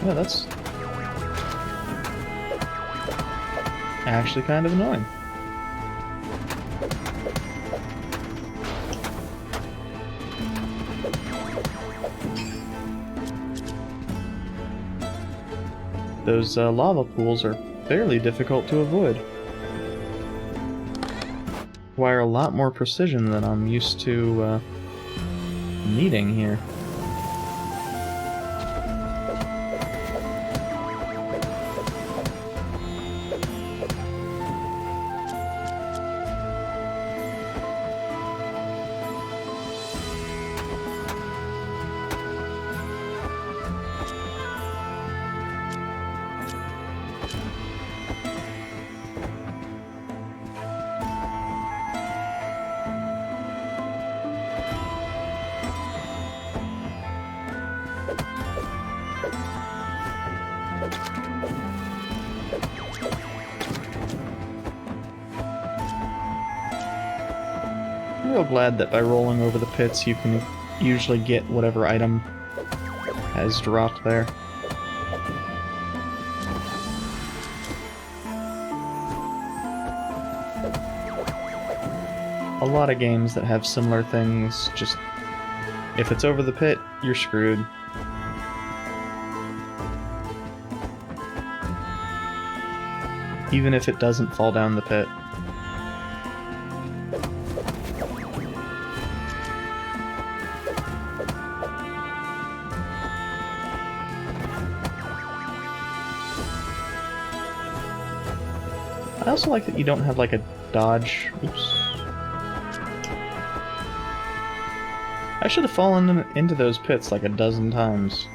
Yeah, that's actually kind of annoying. Those lava pools are fairly difficult to avoid. Require a lot more precision than I'm used to needing here. I'm real glad that by rolling over the pits you can usually get whatever item has dropped there. A lot of games that have similar things, just if it's over the pit, you're screwed. Even if it doesn't fall down the pit. I also like that you don't have like a dodge. Oops. I should have fallen into those pits like a dozen times.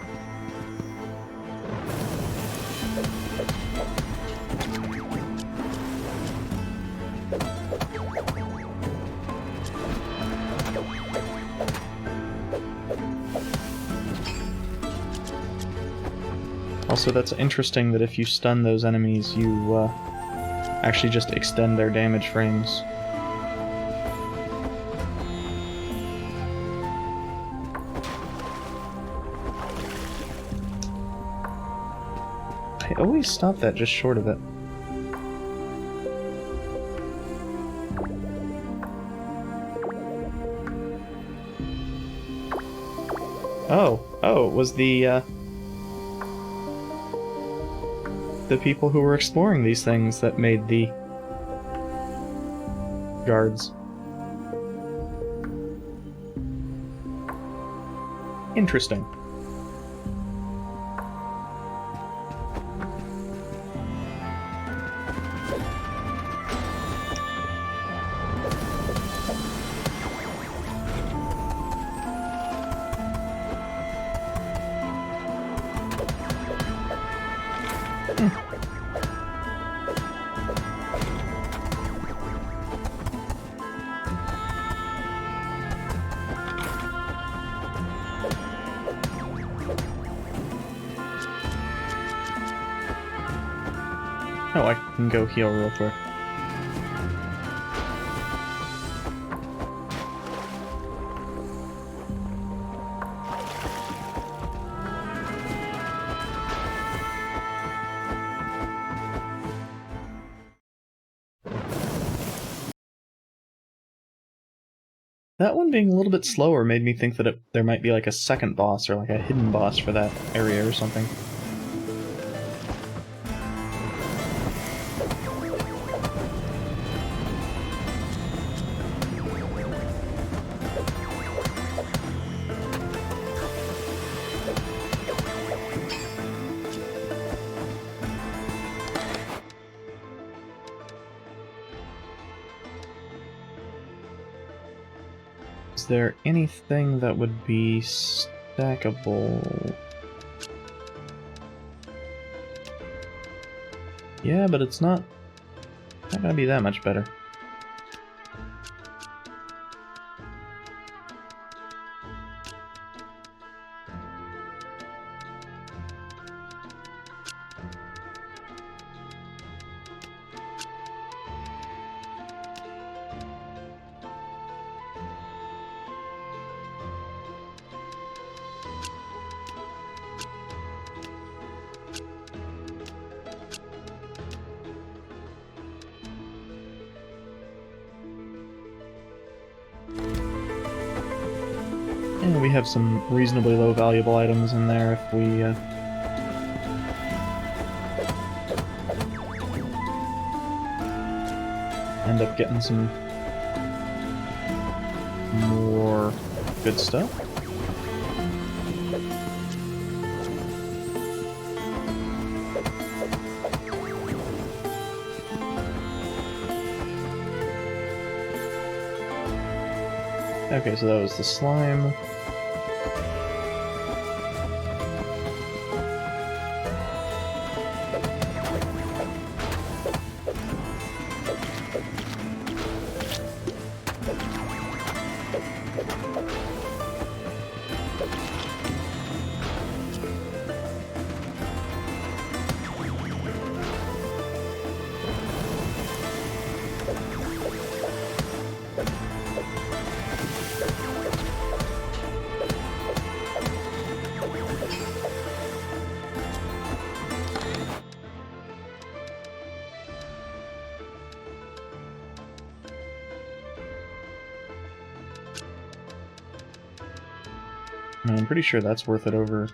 Also, that's interesting that if you stun those enemies, you actually just extend their damage frames. I always stop that just short of it. Oh, it was the people who were exploring these things that made the guards. Interesting. Oh, I can go heal real quick. That one being a little bit slower made me think that there might be like a second boss or like a hidden boss for that area or something. Is there anything that would be stackable? Yeah, but it's not gonna be that much better. And we have some reasonably low valuable items in there if we end up getting some more good stuff. Okay, so that was the slime. I'm pretty sure that's worth it over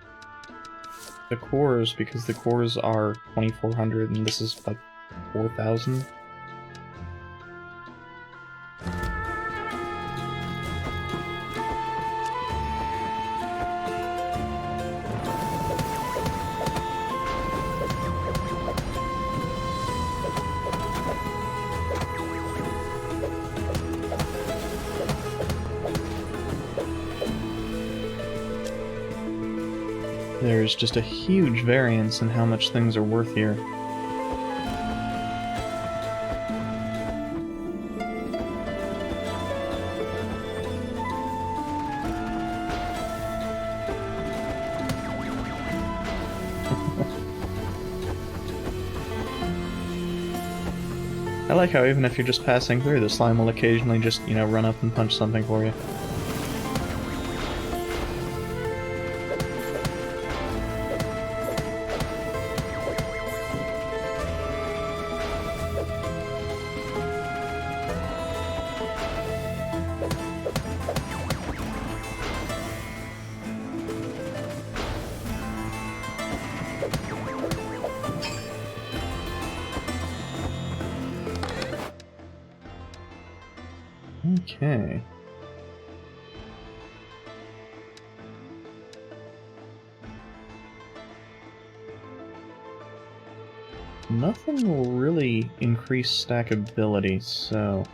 the cores, because the cores are 2,400 and this is like 4,000. There's just a huge variance in how much things are worth here. I like how even if you're just passing through, the slime will occasionally just, you know, run up and punch something for you. Okay. Nothing will really increase stackability, so...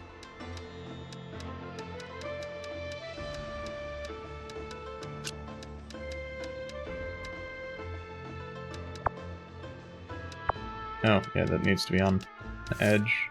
Oh, yeah, that needs to be on the edge.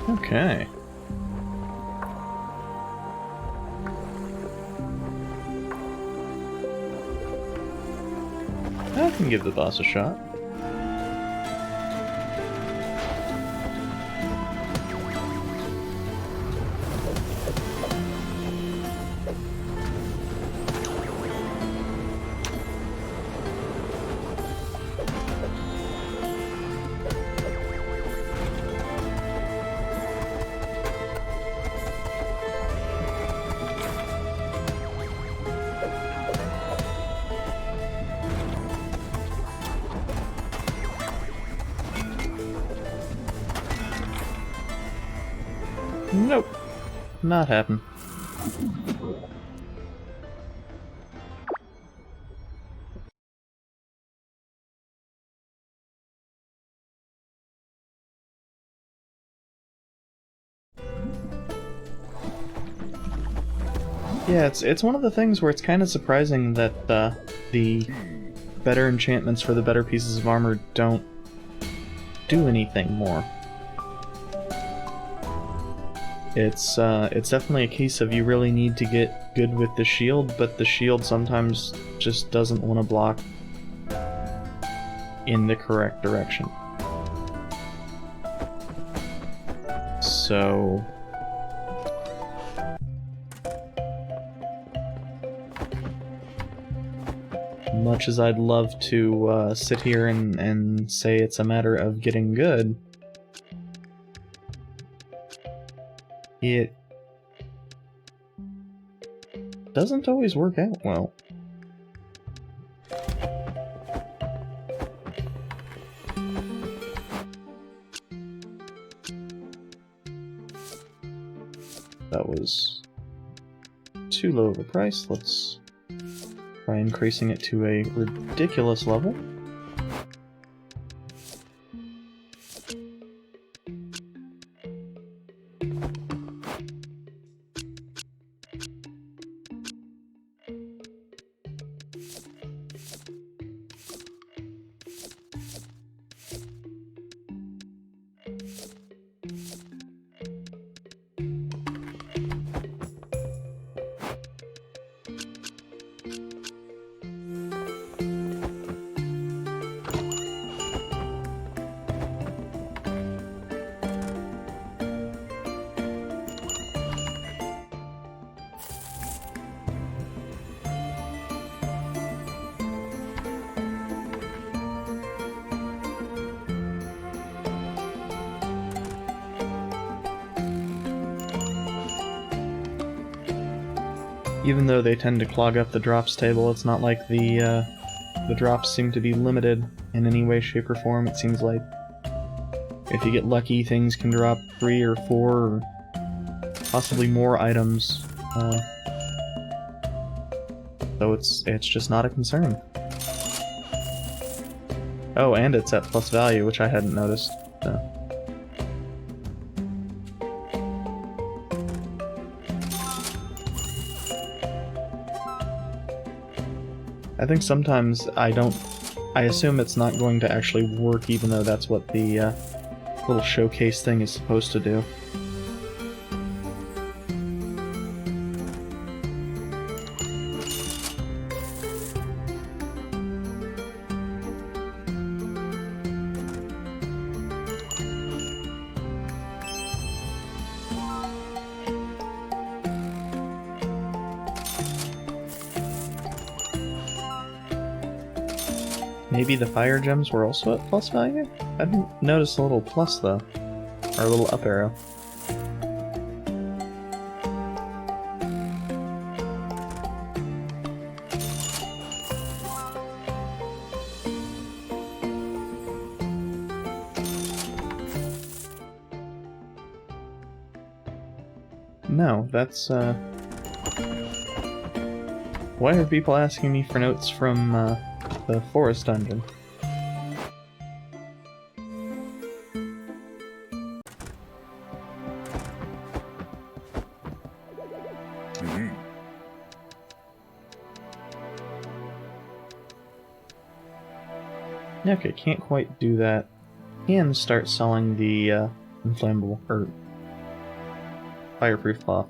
Okay. I can give the boss a shot. Nope. Not happen. Yeah, it's one of the things where it's kind of surprising that the better enchantments for the better pieces of armor don't do anything more. It's definitely a case of you really need to get good with the shield, but the shield sometimes just doesn't want to block in the correct direction. So... much as I'd love to sit here and say it's a matter of getting good, it doesn't always work out well. That was too low of a price. Let's try increasing it to a ridiculous level. Even though they tend to clog up the drops table, it's not like the drops seem to be limited in any way, shape, or form. It seems like if you get lucky, things can drop 3 or 4 or possibly more items. So it's just not a concern. Oh, and it's at plus value, which I hadn't noticed. So. I think sometimes I assume it's not going to actually work, even though that's what the little showcase thing is supposed to do. Maybe the fire gems were also at plus value? I didn't notice a little plus, though. Or a little up arrow. No, that's, Why are people asking me for notes from, the forest dungeon? Okay, can't quite do that. Can start selling the inflammable or fireproof cloth.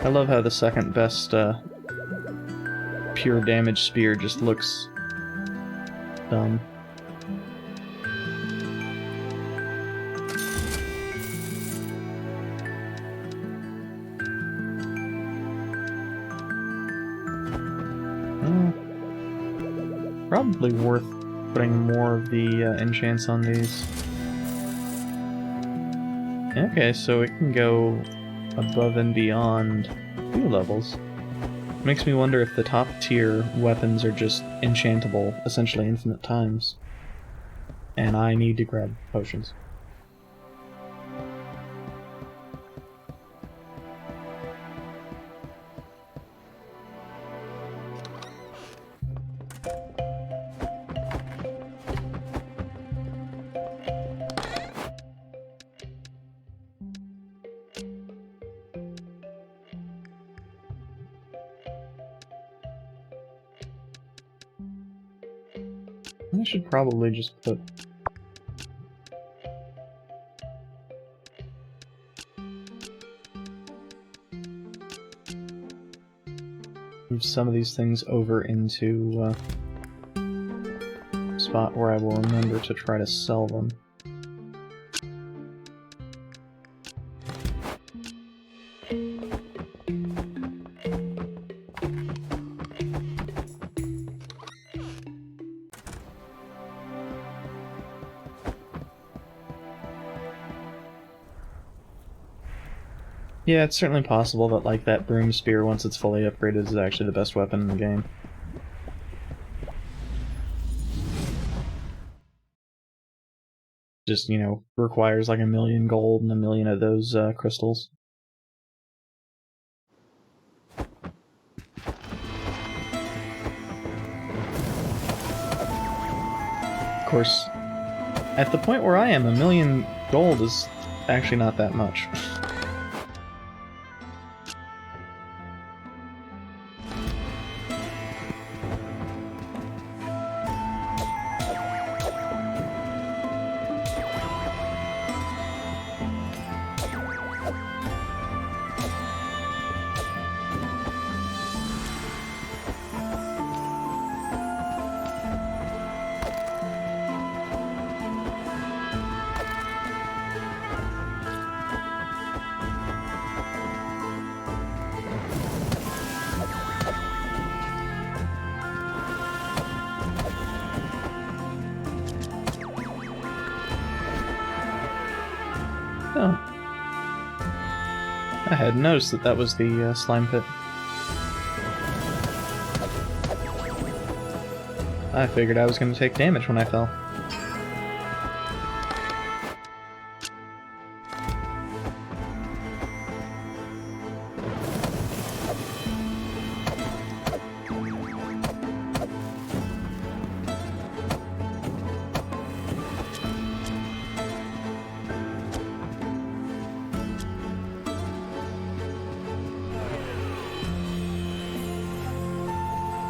I love how the second best pure damage spear just looks dumb. Probably worth putting more of the enchants on these. Okay, so it can go above and beyond 2 levels. Makes me wonder if the top tier weapons are just enchantable essentially infinite times. And I need to grab potions. I should probably just put move some of these things over into a spot where I will remember to try to sell them. Yeah, it's certainly possible that, like, that broom spear, once it's fully upgraded, is actually the best weapon in the game. Just, you know, requires like 1,000,000 gold and 1,000,000 of those crystals. Of course, at the point where I am, 1,000,000 gold is actually not that much. Oh. I hadn't noticed that that was the slime pit. I figured I was going to take damage when I fell.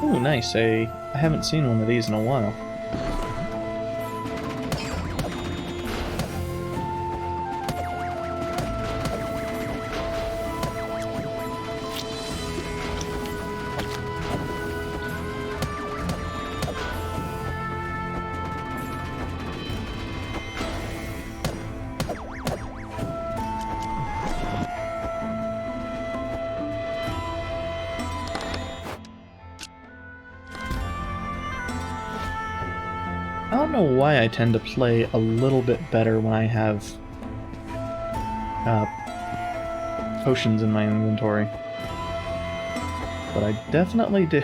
Ooh, nice. I haven't seen one of these in a while. I don't know why I tend to play a little bit better when I have potions in my inventory. But I definitely do.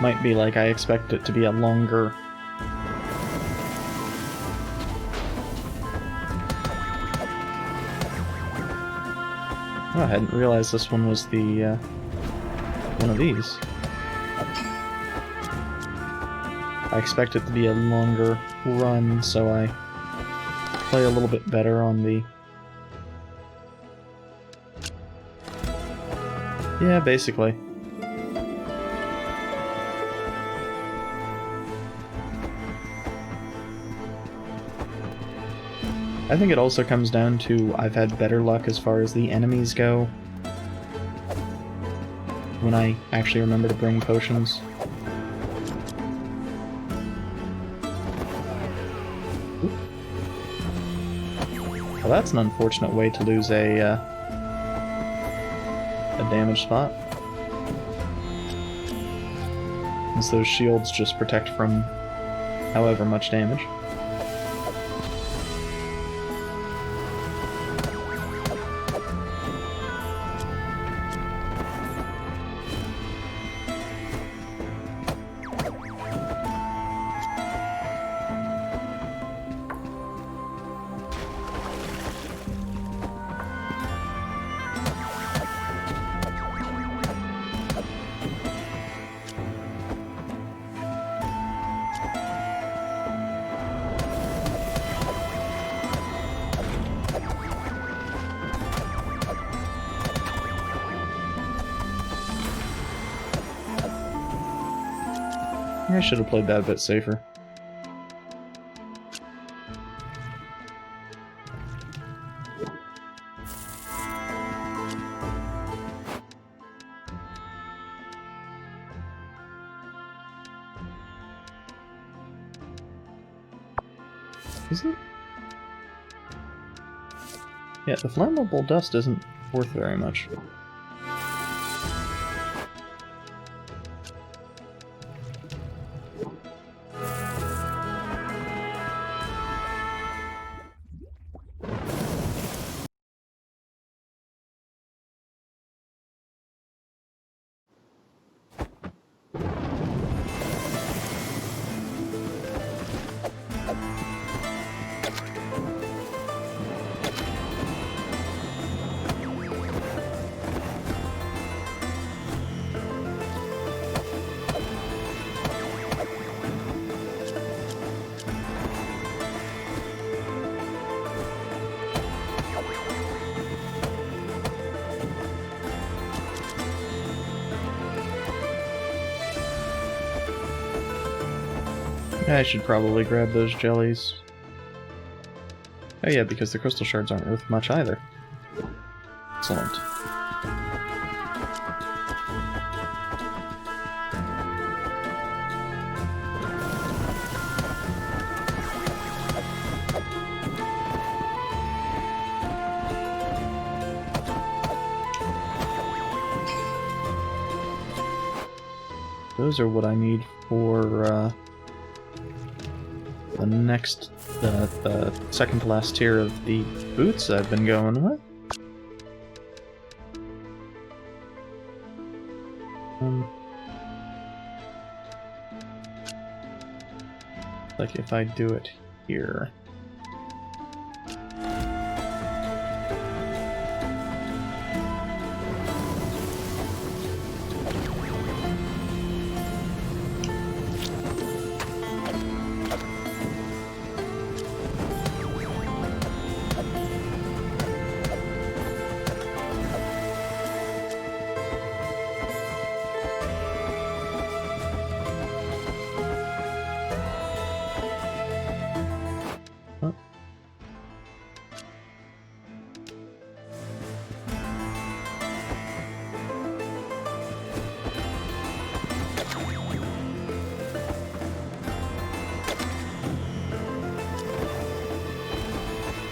might be like I expect it to be a longer... Oh, I hadn't realized this one was the, one of these. I expect it to be a longer run, so I play a little bit better on the... Yeah, basically. I think it also comes down to I've had better luck as far as the enemies go when I actually remember to bring potions. Well, that's an unfortunate way to lose a damage spot. Since those shields just protect from however much damage. I should have played that a bit safer. Is it? Yeah, the flammable dust isn't worth very much. I should probably grab those jellies. Oh yeah, because the crystal shards aren't worth much either. Excellent. Those are what I need for, the next, the second to last tier of the boots I've been going with. Like if I do it here.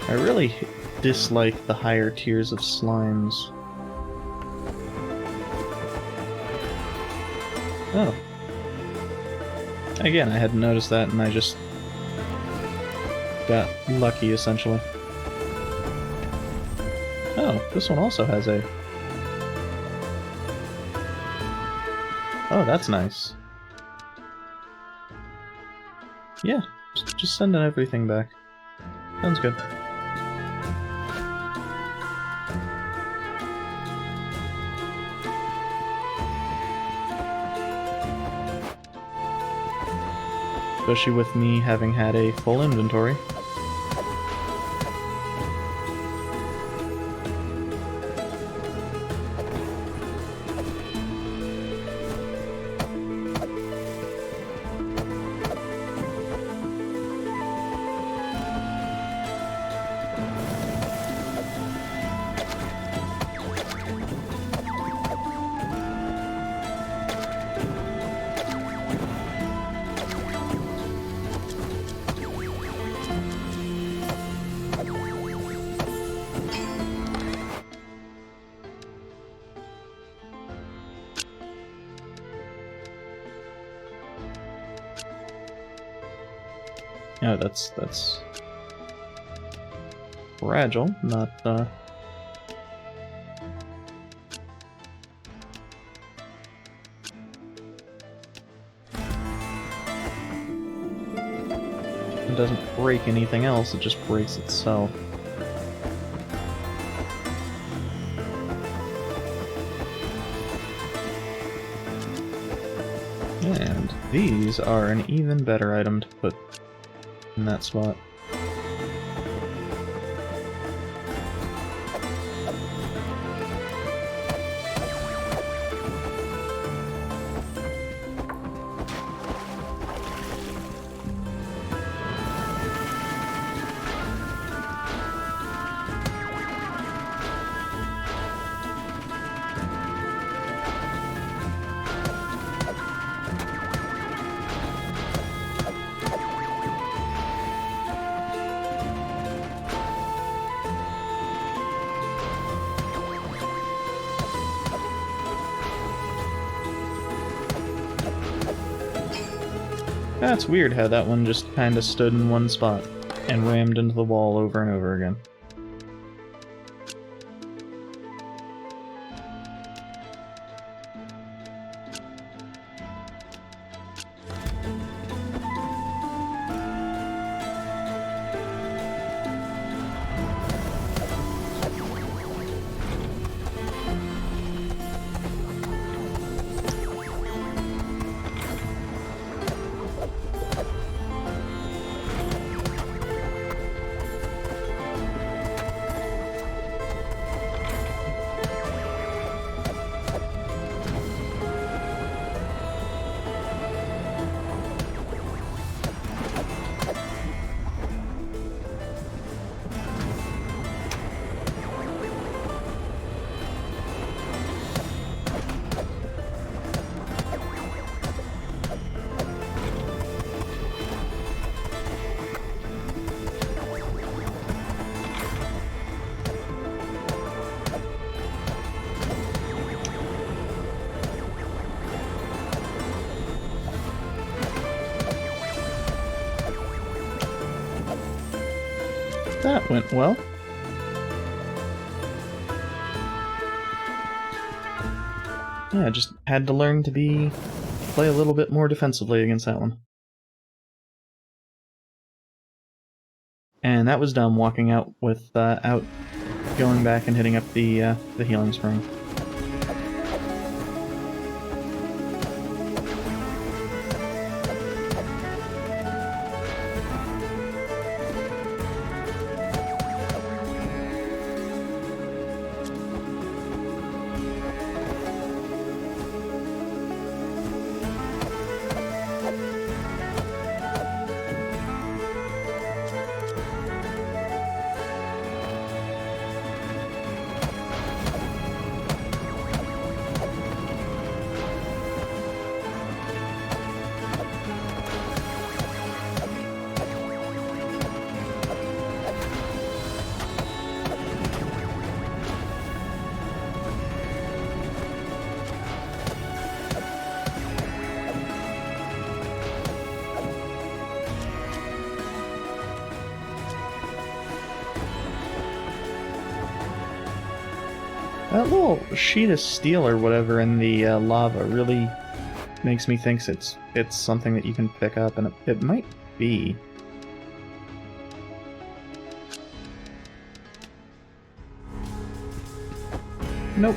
I really dislike the higher tiers of slimes. Oh. Again, I hadn't noticed that, and I just got lucky, essentially. Oh, this one also has a... Oh, that's nice. Yeah, just sending everything back. Sounds good. Especially with me having had a full inventory. Yeah, that's fragile, not it doesn't break anything else, it just breaks itself. And these are an even better item to put in that spot. That's weird how that one just kinda stood in one spot and rammed into the wall over and over again. That went well. Yeah, I just had to learn to play a little bit more defensively against that one. And that was dumb, walking out without going back and hitting up the healing spring. That little sheet of steel or whatever in the lava really makes me think it's something that you can pick up, and it might be. Nope.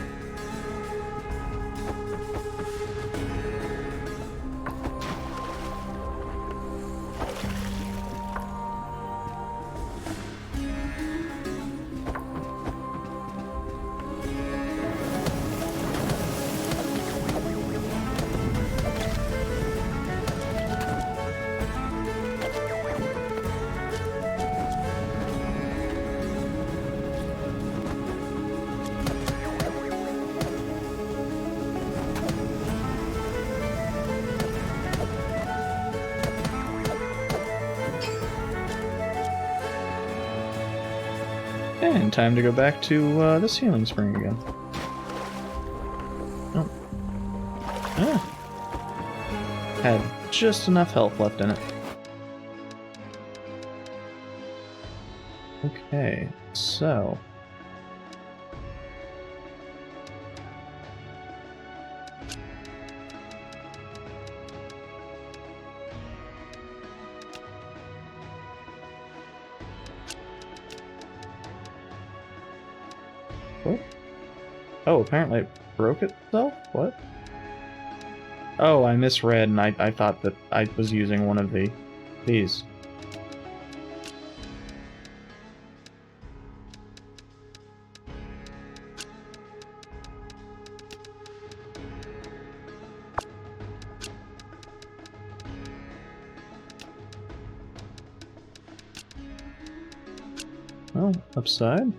And time to go back to this healing spring again. Oh. Ah. Had just enough health left in it. Okay, so... What? Oh, apparently it broke itself? What? Oh, I misread, and I thought that I was using one of these. Oh, upside?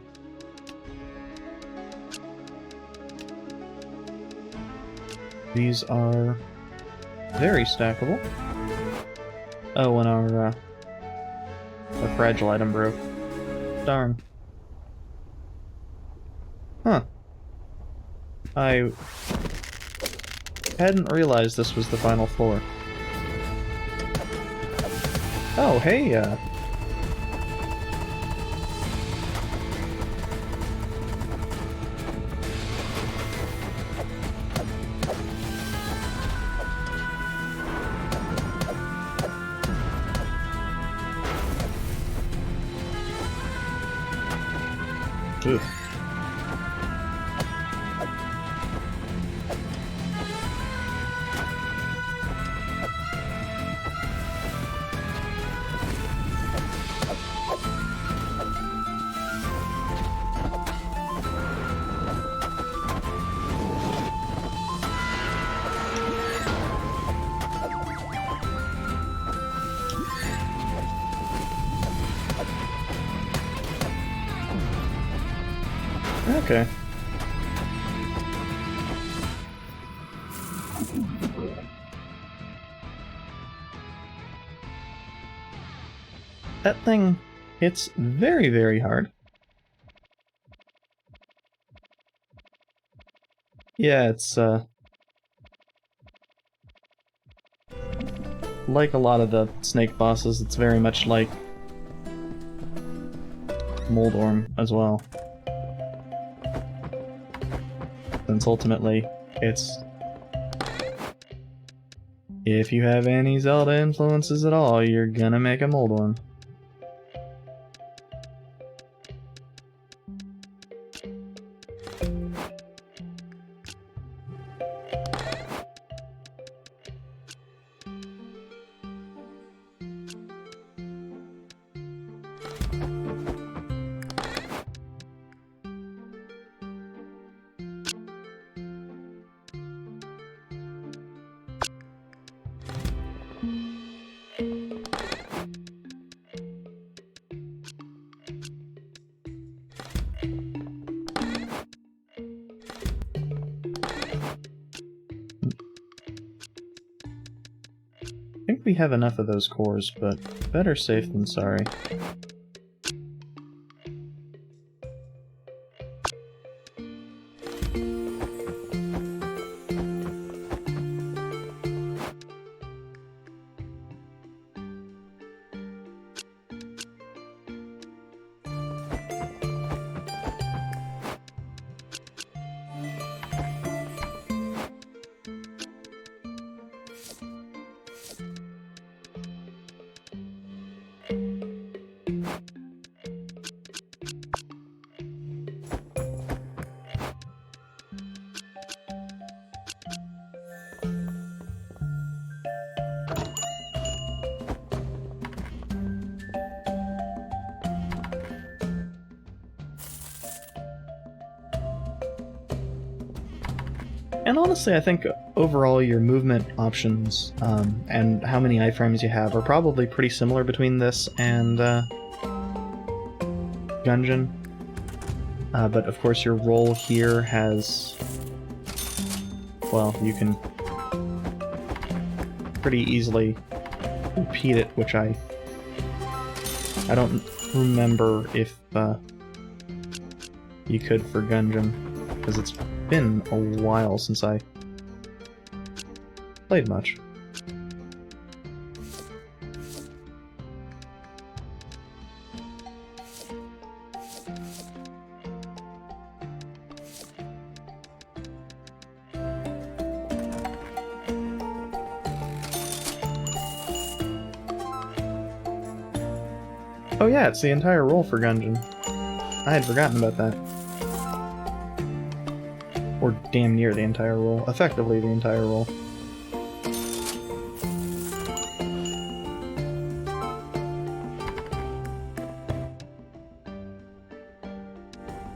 These are very stackable. Oh, and our fragile item broke. Darn. Huh. I hadn't realized this was the final floor. Oh, hey, Ugh. Okay. That thing hits very, very hard. Yeah, it's, like a lot of the snake bosses, it's very much like Moldorm as well. Since ultimately, it's... if you have any Zelda influences at all, you're gonna make a Moldorm. I think we have enough of those cores, but better safe than sorry. And honestly, I think overall your movement options and how many iframes you have are probably pretty similar between this and Gungeon. But of course your roll here has... well, you can pretty easily repeat it, which I don't remember if you could for Gungeon, because it's been a while since I played much. Oh yeah, it's the entire roll for Gungeon. I had forgotten about that. Or damn near the entire roll. Effectively the entire roll.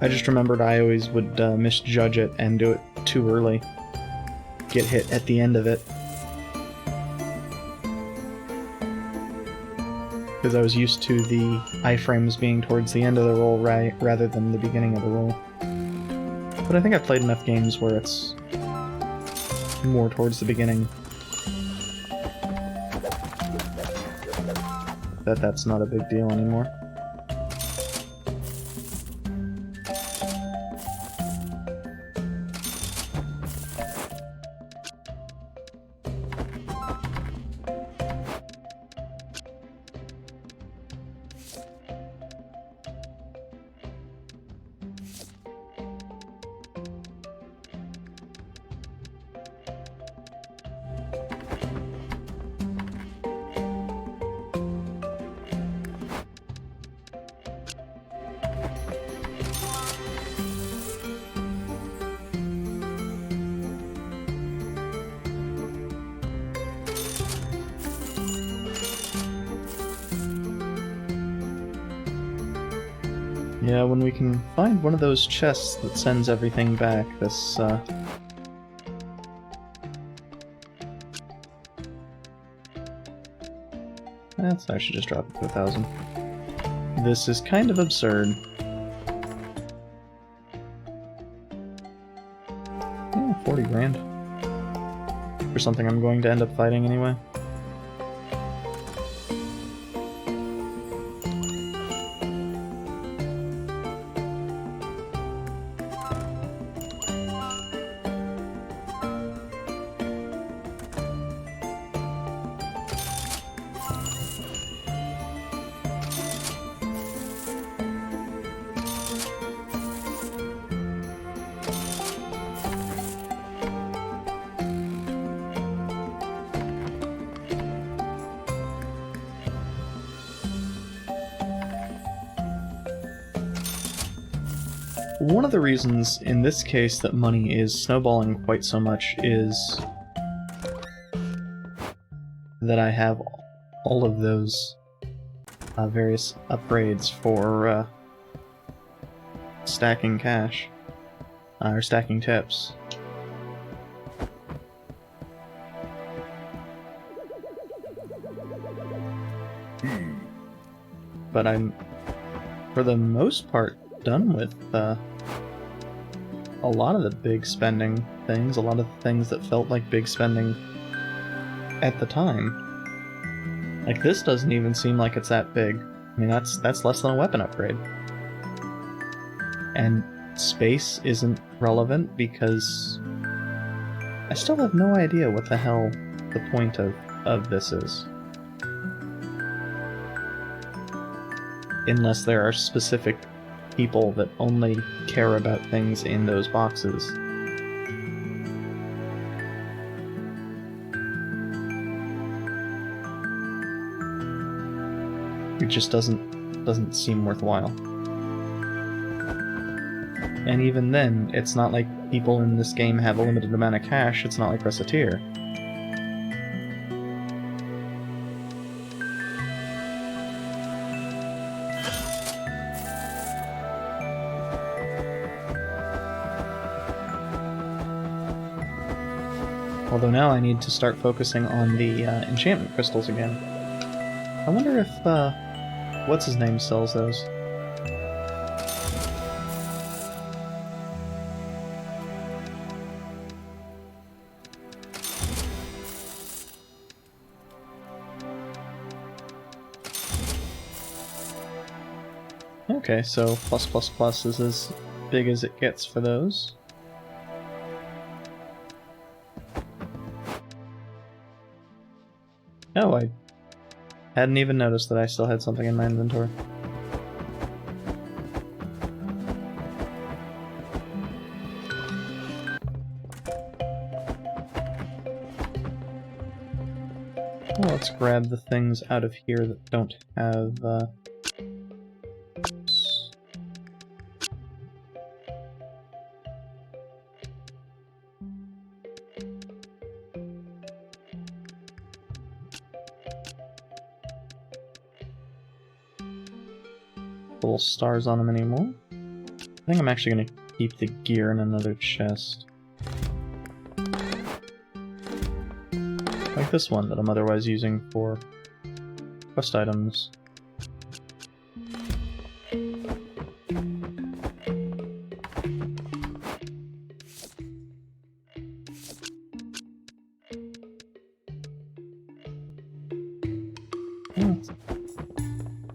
I just remembered I always would misjudge it and do it too early. Get hit at the end of it. Because I was used to the iframes being towards the end of the roll rather than the beginning of the roll. But I think I've played enough games where it's more towards the beginning that that's not a big deal anymore. Yeah, when we can find one of those chests that sends everything back, this, I should just drop it to 1,000. This is kind of absurd. Yeah, 40 grand. For something I'm going to end up fighting anyway. One of the reasons, in this case, that money is snowballing quite so much is that I have all of those various upgrades for stacking cash, or stacking tips. But I'm, for the most part, done with a lot of the big spending things, a lot of the things that felt like big spending at the time. Like, this doesn't even seem like it's that big. I mean, that's less than a weapon upgrade. And space isn't relevant because I still have no idea what the hell the point of this is. Unless there are specific people that only care about things in those boxes. It just doesn't seem worthwhile. And even then, it's not like people in this game have a limited amount of cash, it's not like Reciteer. Although now I need to start focusing on the enchantment crystals again. I wonder if, what's-his-name sells those. Okay, so +++ is as big as it gets for those. Oh, I hadn't even noticed that I still had something in my inventory. Well, let's grab the things out of here that don't have, little stars on them anymore. I think I'm actually going to keep the gear in another chest. Like this one that I'm otherwise using for quest items.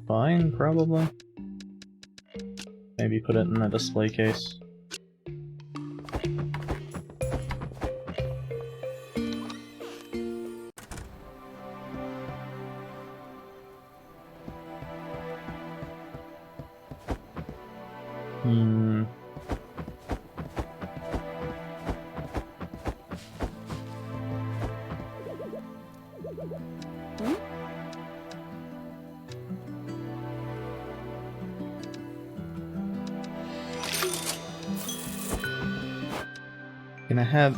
Fine, probably. Maybe put it in a display case.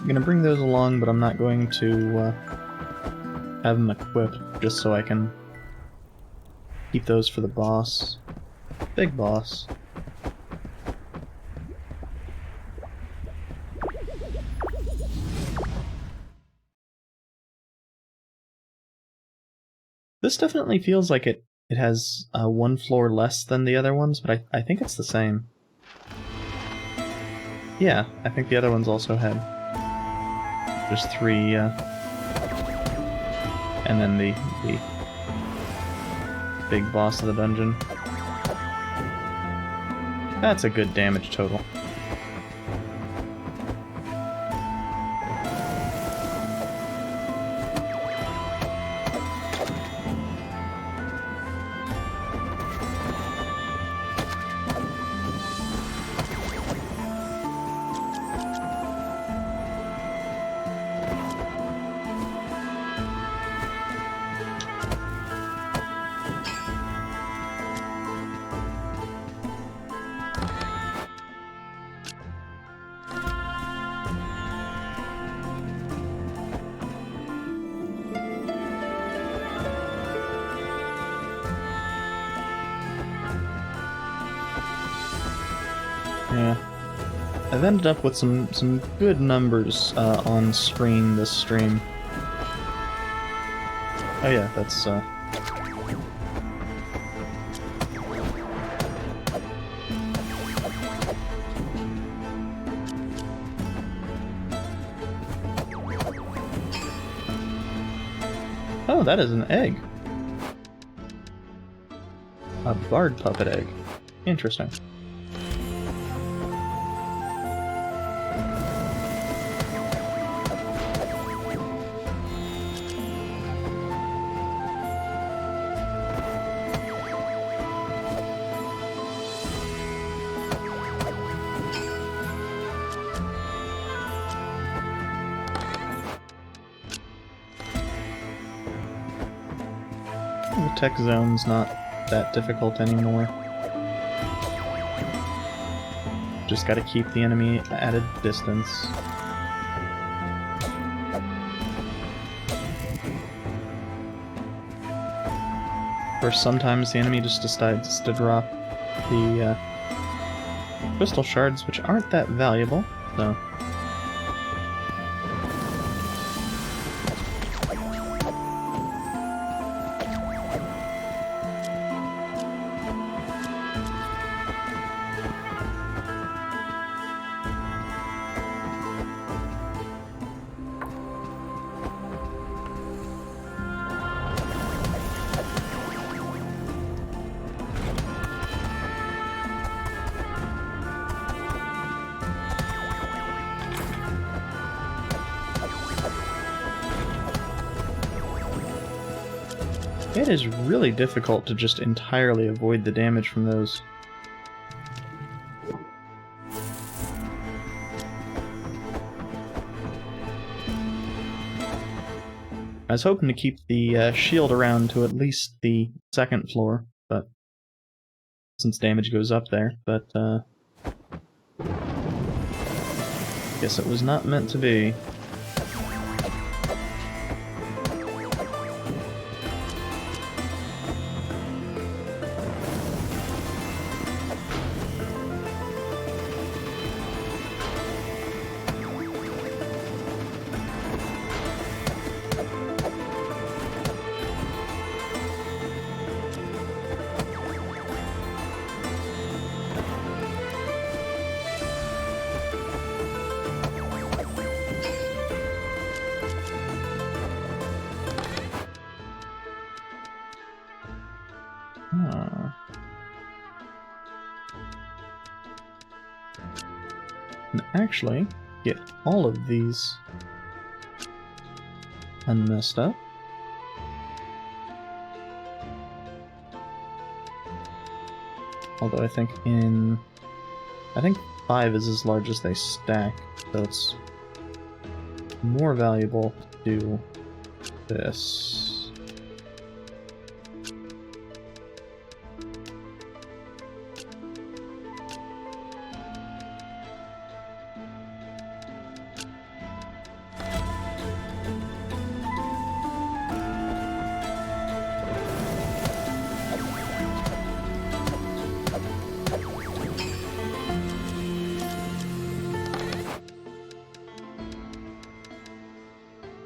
Gonna bring those along, but I'm not going to have them equipped, just so I can keep those for the boss. Big boss. This definitely feels like it has one floor less than the other ones, but I think it's the same. Yeah, I think the other ones also had just 3, and then the big boss of the dungeon. That's a good damage total. Yeah. I've ended up with some good numbers on screen this stream. Oh yeah, that's Oh, that is an egg. A bard puppet egg. Interesting. The tech zone's not that difficult anymore. Just gotta keep the enemy at a distance. Or sometimes the enemy just decides to drop the crystal shards, which aren't that valuable, so... It is really difficult to just entirely avoid the damage from those. I was hoping to keep the shield around to at least the second floor, but since damage goes up there, but guess it was not meant to be. And actually, get all of these unmessed up. Although I think 5 is as large as they stack, so it's more valuable to do this.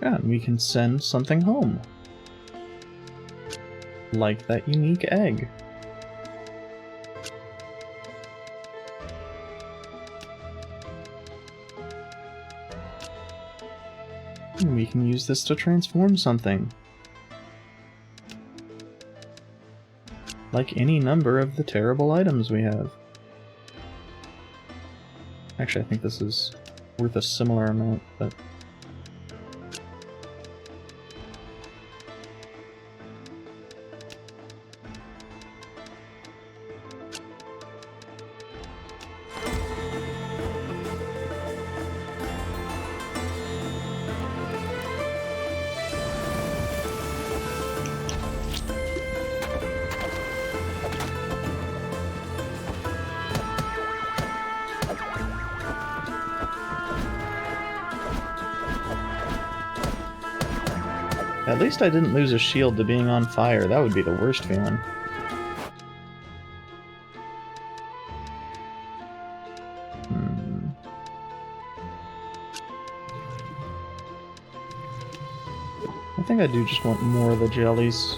Yeah, and we can send something home. Like that unique egg. And we can use this to transform something. Like any number of the terrible items we have. Actually, I think this is worth a similar amount, but... At least I didn't lose a shield to being on fire. That would be the worst feeling. I think I do just want more of the jellies.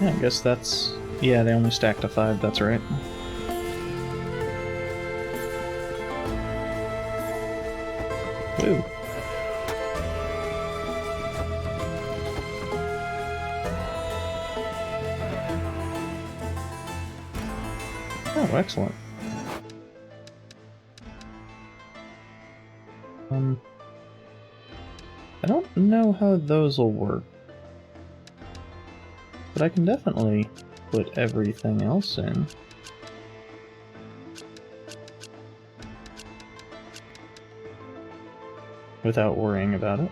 Yeah, I guess that's... Yeah, they only stack to 5, that's right. Ooh. Oh, excellent. I don't know how those will work. But I can definitely put everything else in. Without worrying about it.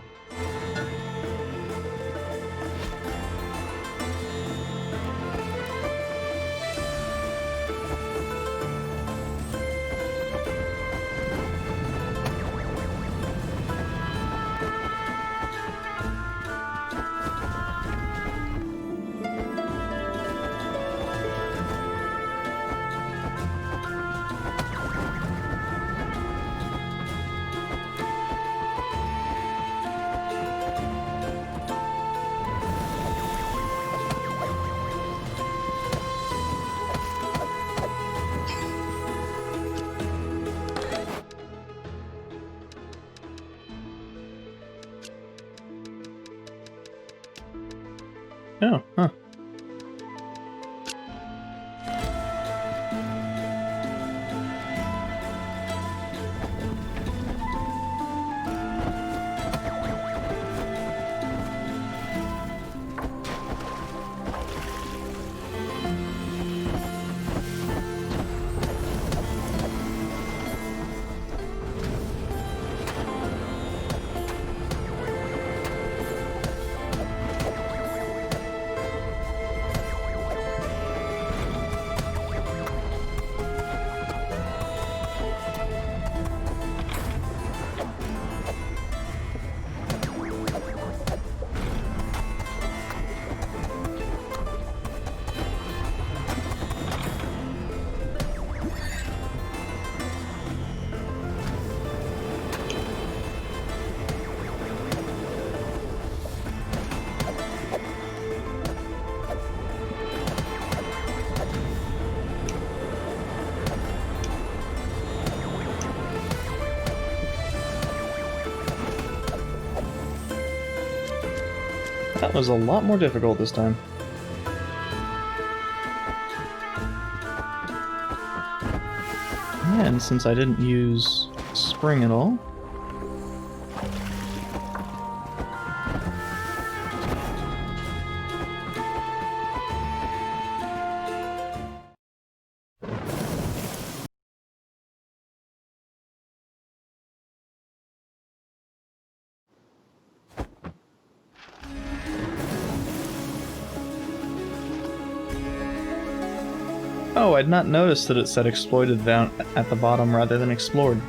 Oh, huh. That was a lot more difficult this time. And since I didn't use spring at all... Oh, I'd not noticed that it said exploited down at the bottom rather than explored.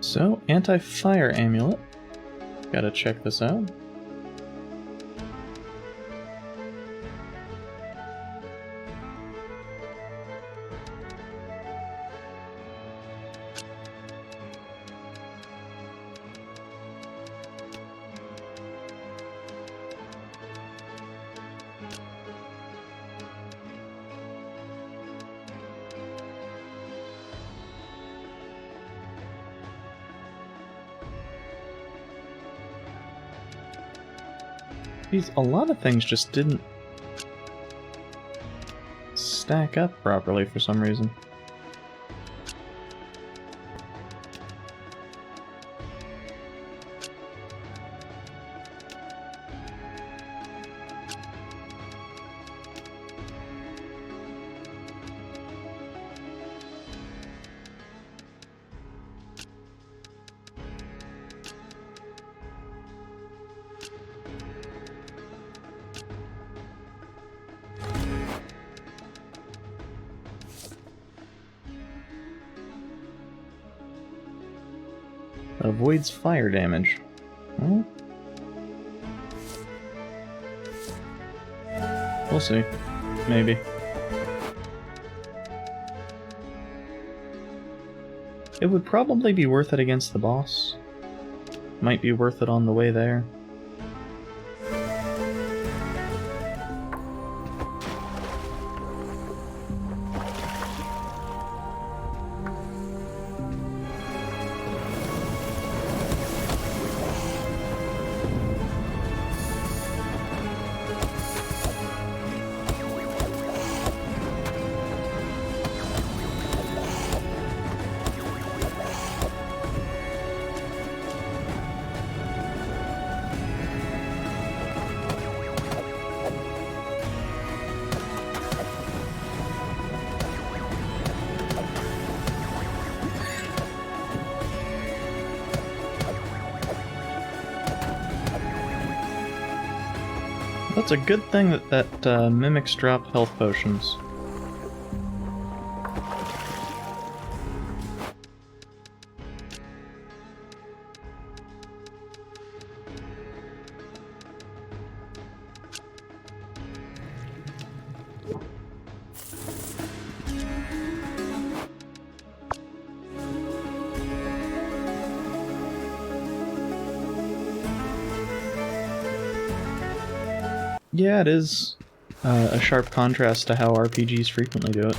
So, anti-fire amulet. Gotta check this out. A lot of things just didn't stack up properly for some reason. Avoids fire damage. Well, we'll see. Maybe. It would probably be worth it against the boss, Might be worth it on the way there. That's a good thing that mimics drop health potions. Yeah, it is a sharp contrast to how RPGs frequently do it.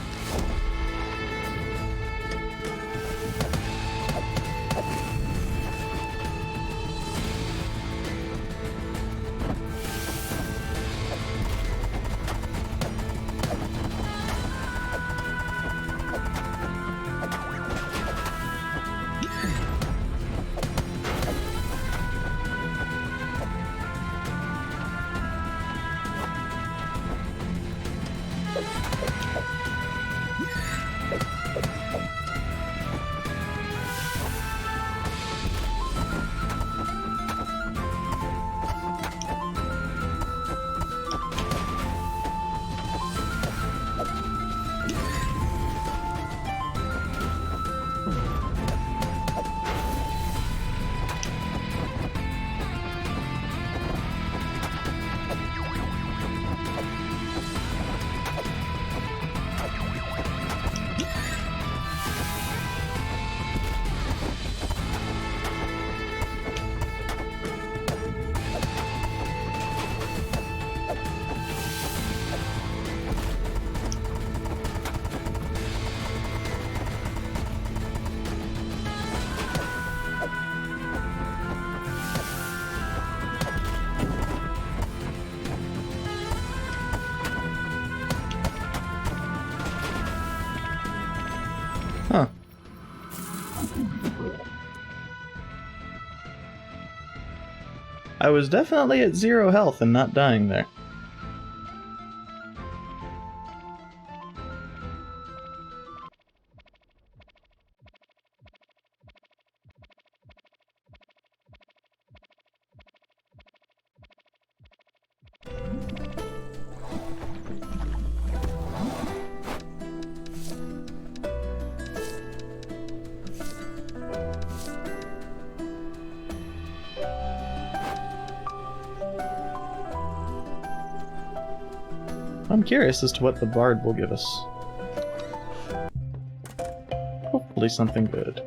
Huh. I was definitely at 0 health and not dying there. I'm curious as to what the bard will give us. Hopefully something good.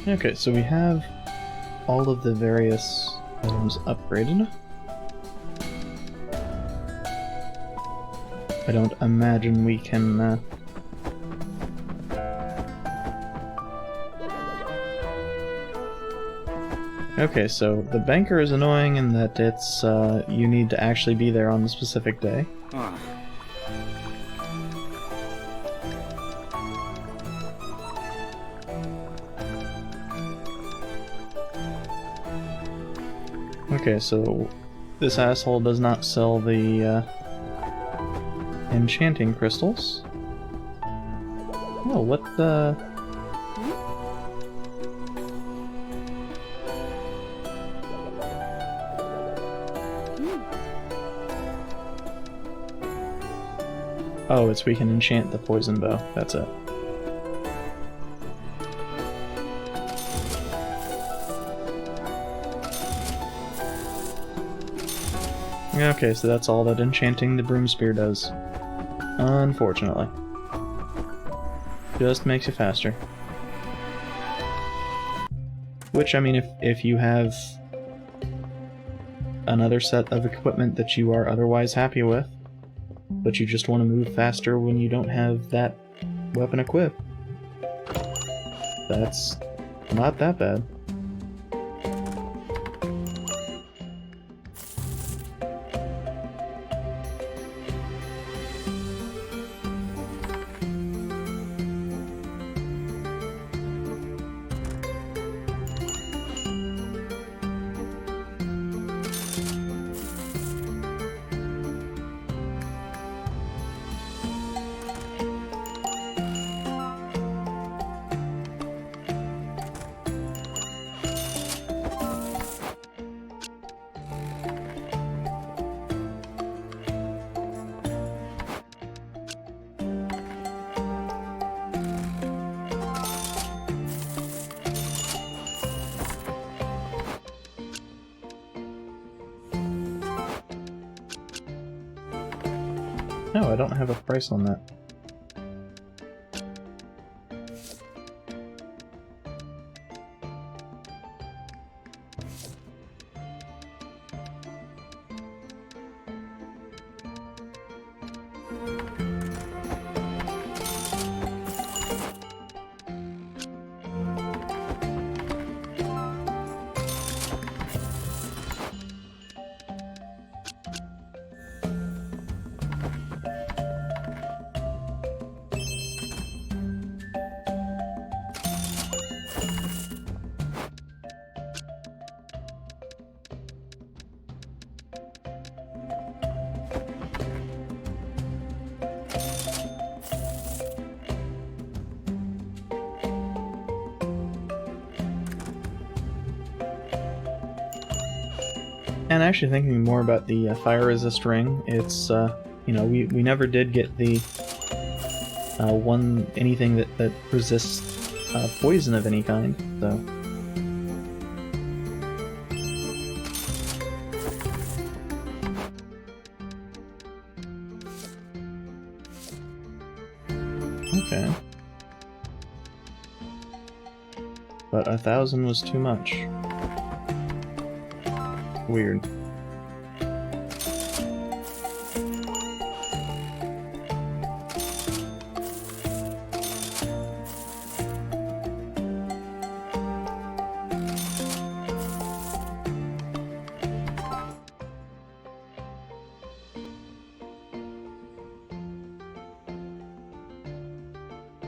Okay, so we have all of the various items upgraded. I don't imagine we can Okay, so the banker is annoying in that it's, you need to actually be there on the specific day. Okay, so this asshole does not sell the, enchanting crystals. Oh, what the... Oh, it's we can enchant the poison bow. That's it. Okay, so that's all that enchanting the broom spear does. Unfortunately. Just makes you faster. Which, I mean, if you have another set of equipment that you are otherwise happy with, but you just want to move faster when you don't have that weapon equipped, that's not that bad. No, I don't have a price on that. And actually thinking more about the fire resist ring, it's, you know, we never did get the anything that resists poison of any kind, so... Okay. But 1,000 was too much. Weird.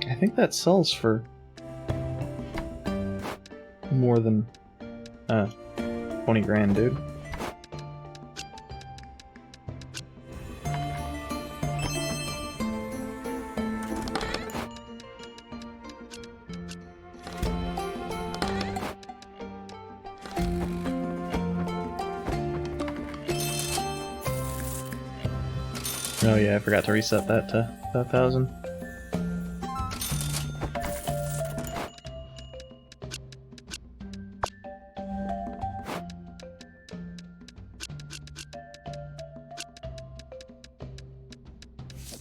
I think that sells for more than 20 grand, dude. Oh yeah, I forgot to reset that to 1,000.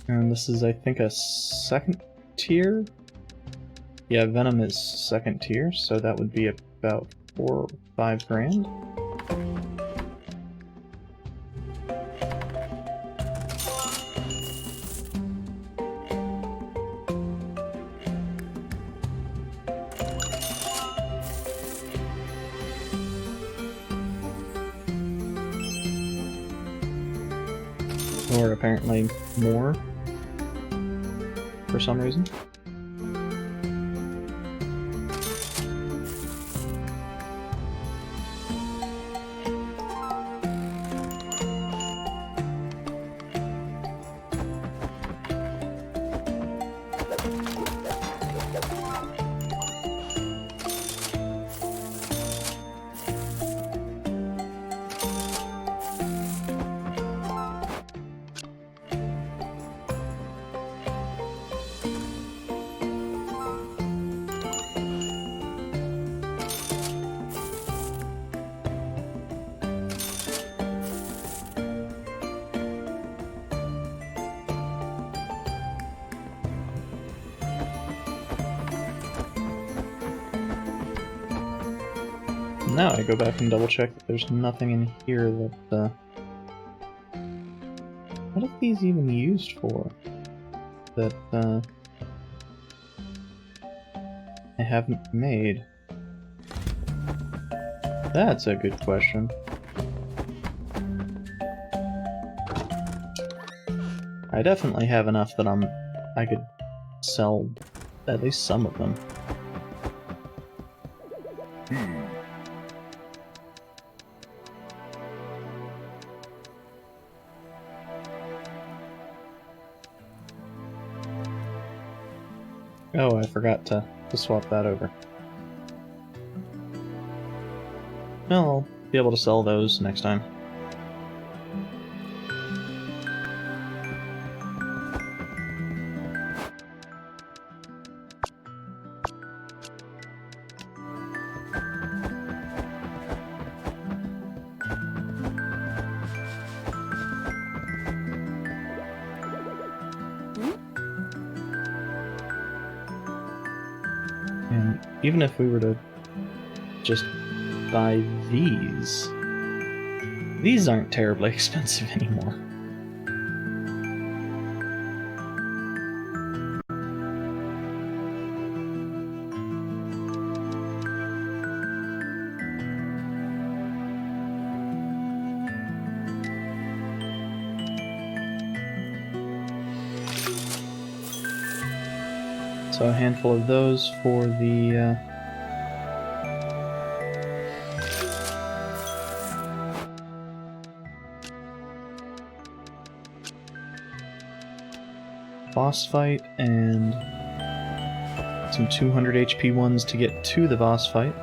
And this is, I think, a second tier Yeah, Venom is second tier, so that would be about 4 or 5 grand. Or apparently more, for some reason. Now I go back and double check that there's nothing in here that, what are these even used for? That, I haven't made. That's a good question. I definitely have enough that I could sell at least some of them. Oh, I forgot to swap that over. Well, I'll be able to sell those next time. And even if we were to just buy these aren't terribly expensive anymore. So a handful of those for the boss fight, and some 200 HP ones to get to the boss fight.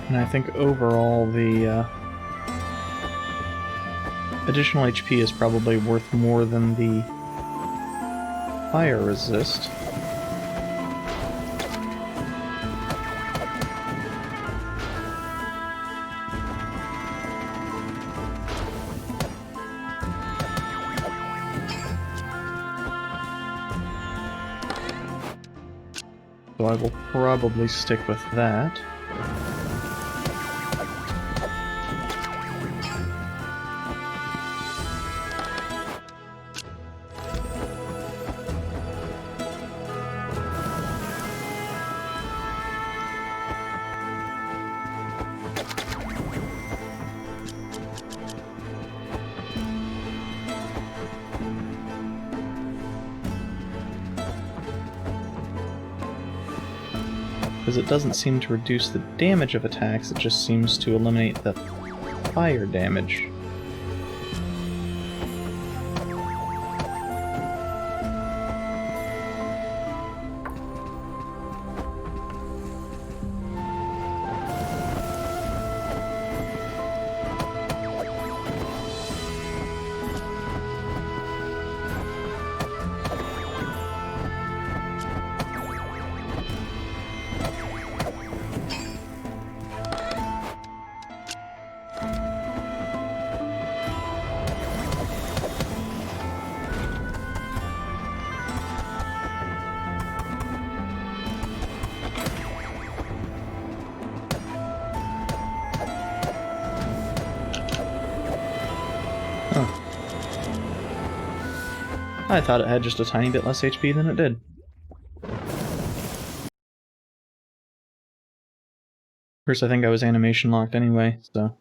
And I think overall the additional HP is probably worth more than the fire resist. So I will probably stick with that. because it doesn't seem to reduce the damage of attacks, it just seems to eliminate the fire damage. I thought it had just a tiny bit less HP than it did. Of course, I think I was animation locked anyway, so...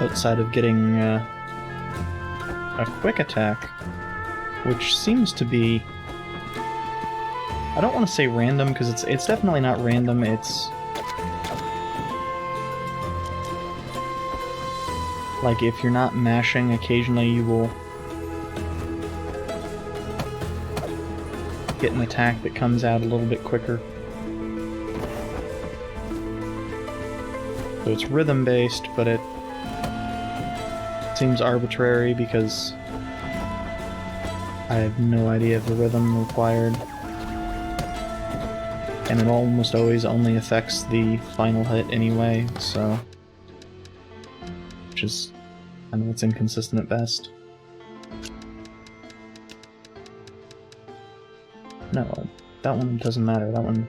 outside of getting a quick attack, which seems to be... I don't want to say random, because it's definitely not random, it's... like, if you're not mashing, occasionally you will get an attack that comes out a little bit quicker. So it's rhythm-based, but it seems arbitrary because I have no idea of the rhythm required. And it almost always only affects the final hit anyway, so... which is... I know it's inconsistent at best. No, that one doesn't matter, that one...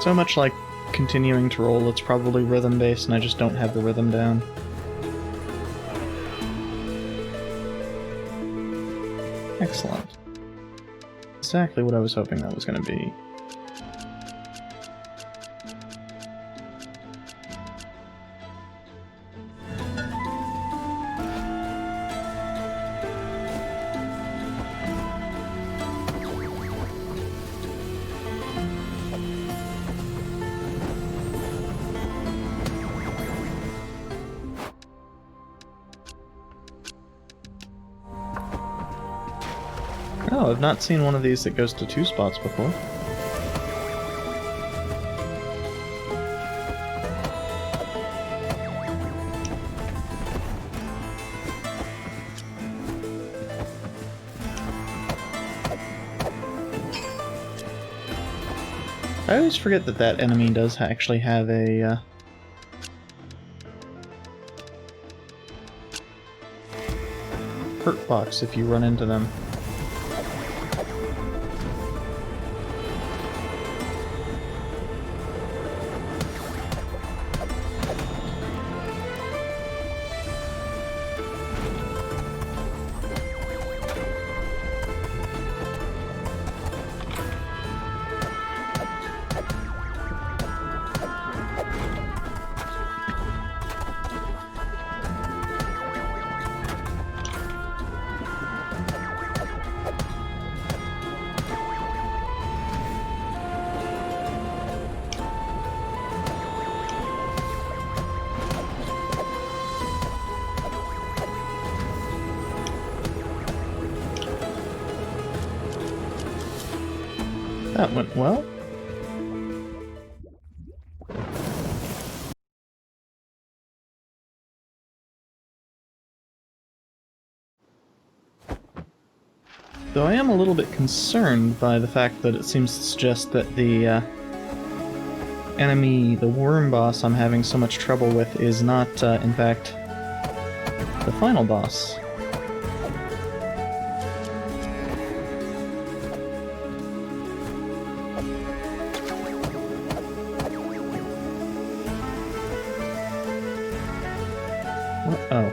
So much like continuing to roll, it's probably rhythm-based, and I just don't have the rhythm down. Excellent. Exactly what I was hoping that was going to be. Oh, I've not seen one of these that goes to 2 spots before. I always forget that that enemy does actually have a fucks if you run into them. That went well. Though I am a little bit concerned by the fact that it seems to suggest that the enemy, the worm boss I'm having so much trouble with, is not, in fact, the final boss. Oh.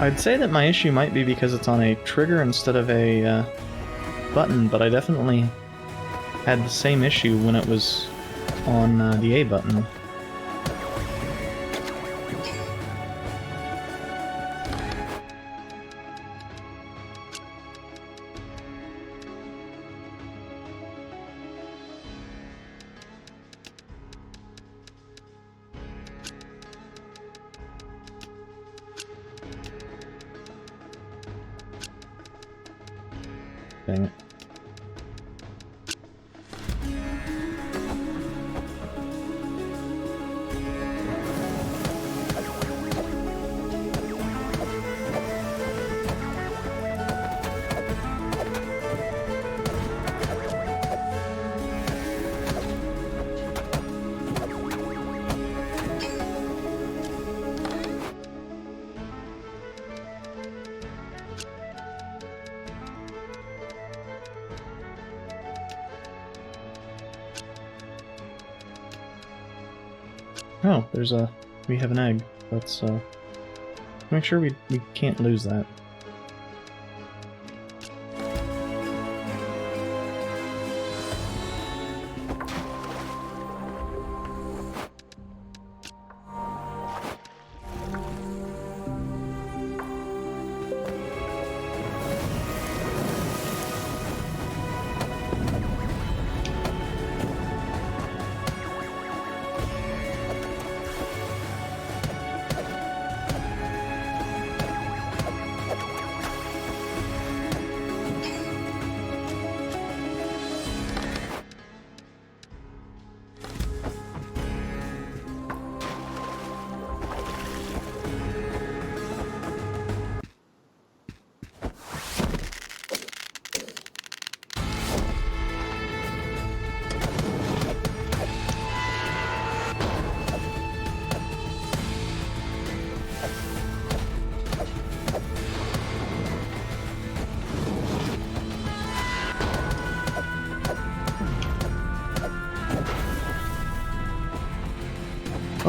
I'd say that my issue might be because it's on a trigger instead of a button, but I definitely had the same issue when it was on the A button. Dang it. Oh, we have an egg. Let's make sure we can't lose that.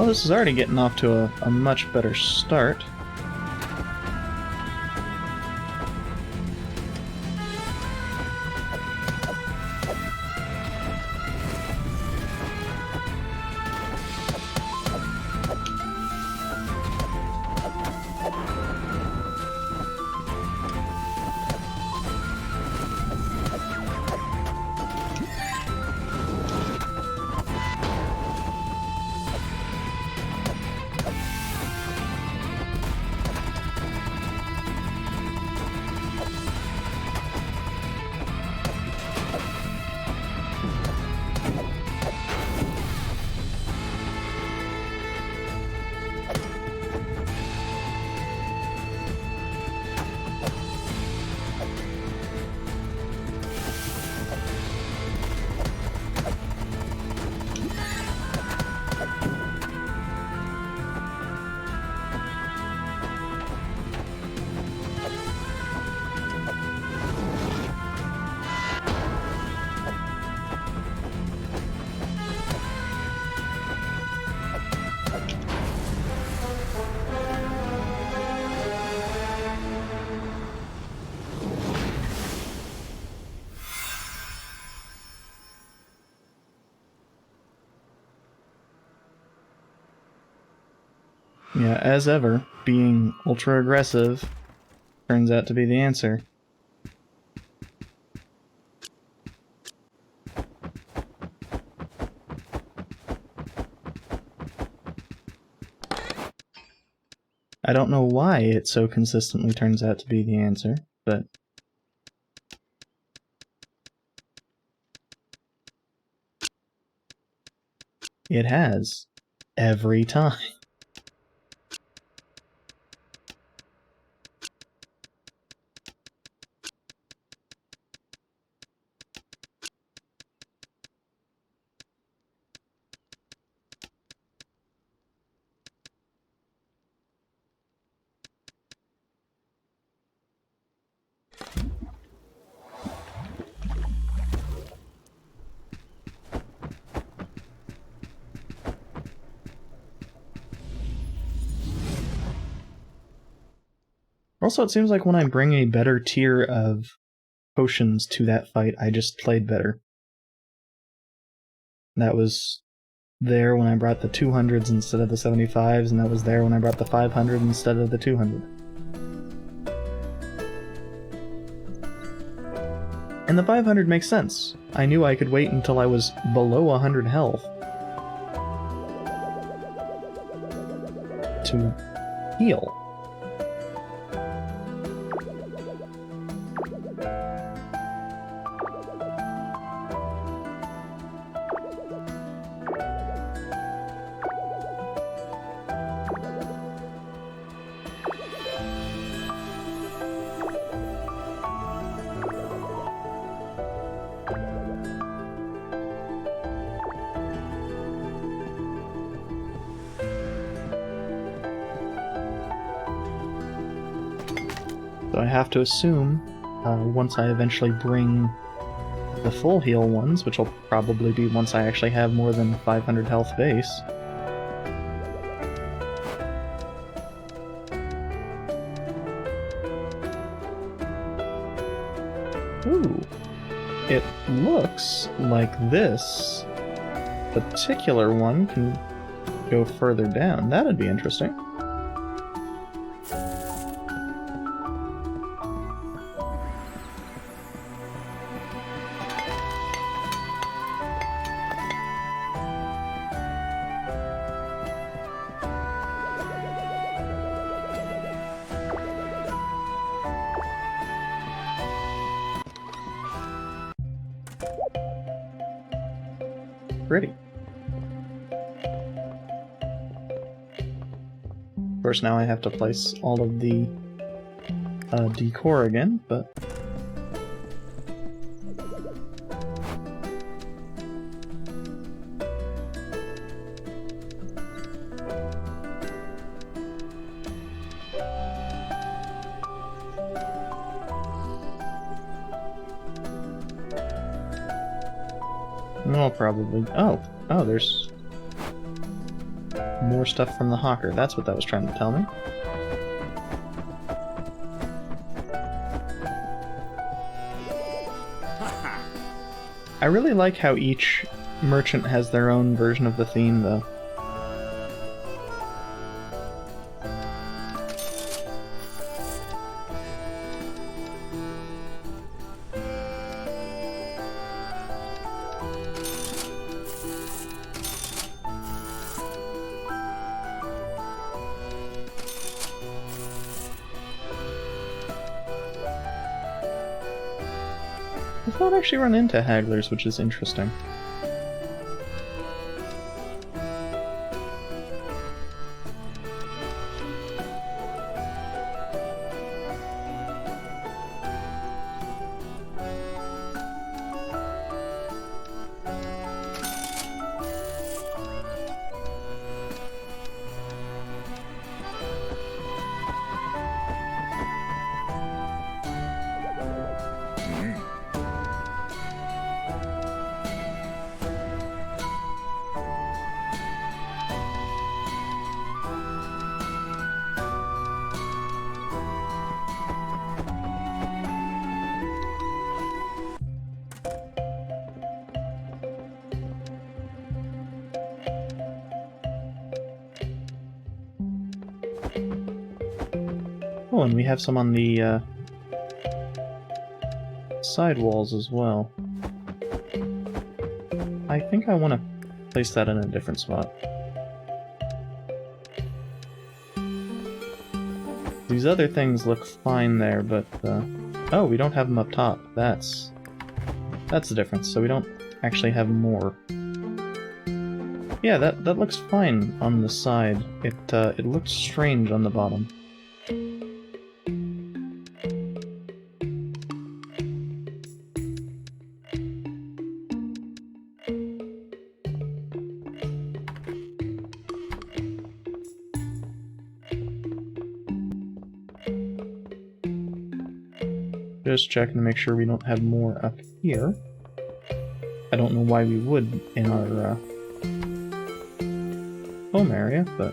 Well, this is already getting off to a much better start. Yeah, as ever, being ultra-aggressive turns out to be the answer. I don't know why it so consistently turns out to be the answer, but... it has. Every time. Also, it seems like when I bring a better tier of potions to that fight, I just played better. That was there when I brought the 200s instead of the 75s, and that was there when I brought the 500 instead of the 200. And the 500 makes sense. I knew I could wait until I was below 100 health to heal. So I have to assume, once I eventually bring the full heal ones, which will probably be once I actually have more than 500 health base. Ooh. It looks like this particular one can go further down. That'd be interesting. Pretty. Of course, now I have to place all of the decor again, but... I'll probably... Oh, there's more stuff from the hawker. That's what that was trying to tell me. I really like how each merchant has their own version of the theme, though. I've not actually run into hagglers, which is interesting. Oh, and we have some on the side walls as well. I think I want to place that in a different spot. These other things look fine there, but oh, we don't have them up top. That's the difference. So we don't actually have more. Yeah, that looks fine on the side. It looks strange on the bottom. Just checking to make sure we don't have more up here. I don't know why we would in our home area, but...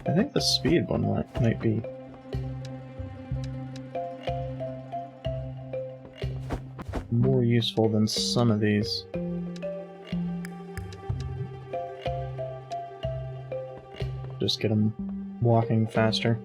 I think the speed one might be more useful than some of these. Just get them walking faster.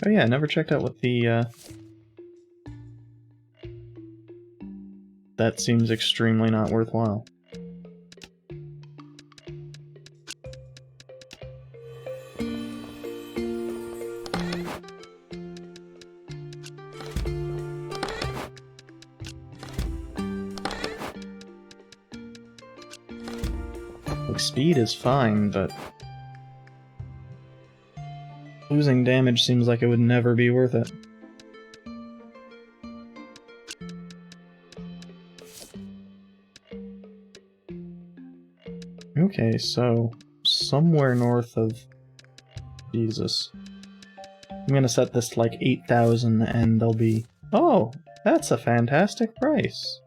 Oh yeah, I never checked out what the, That seems extremely not worthwhile. Like, speed is fine, but... losing damage seems like it would never be worth it. Okay, so somewhere north of... Jesus. I'm gonna set this to like 8,000 and they'll be... Oh, that's a fantastic price.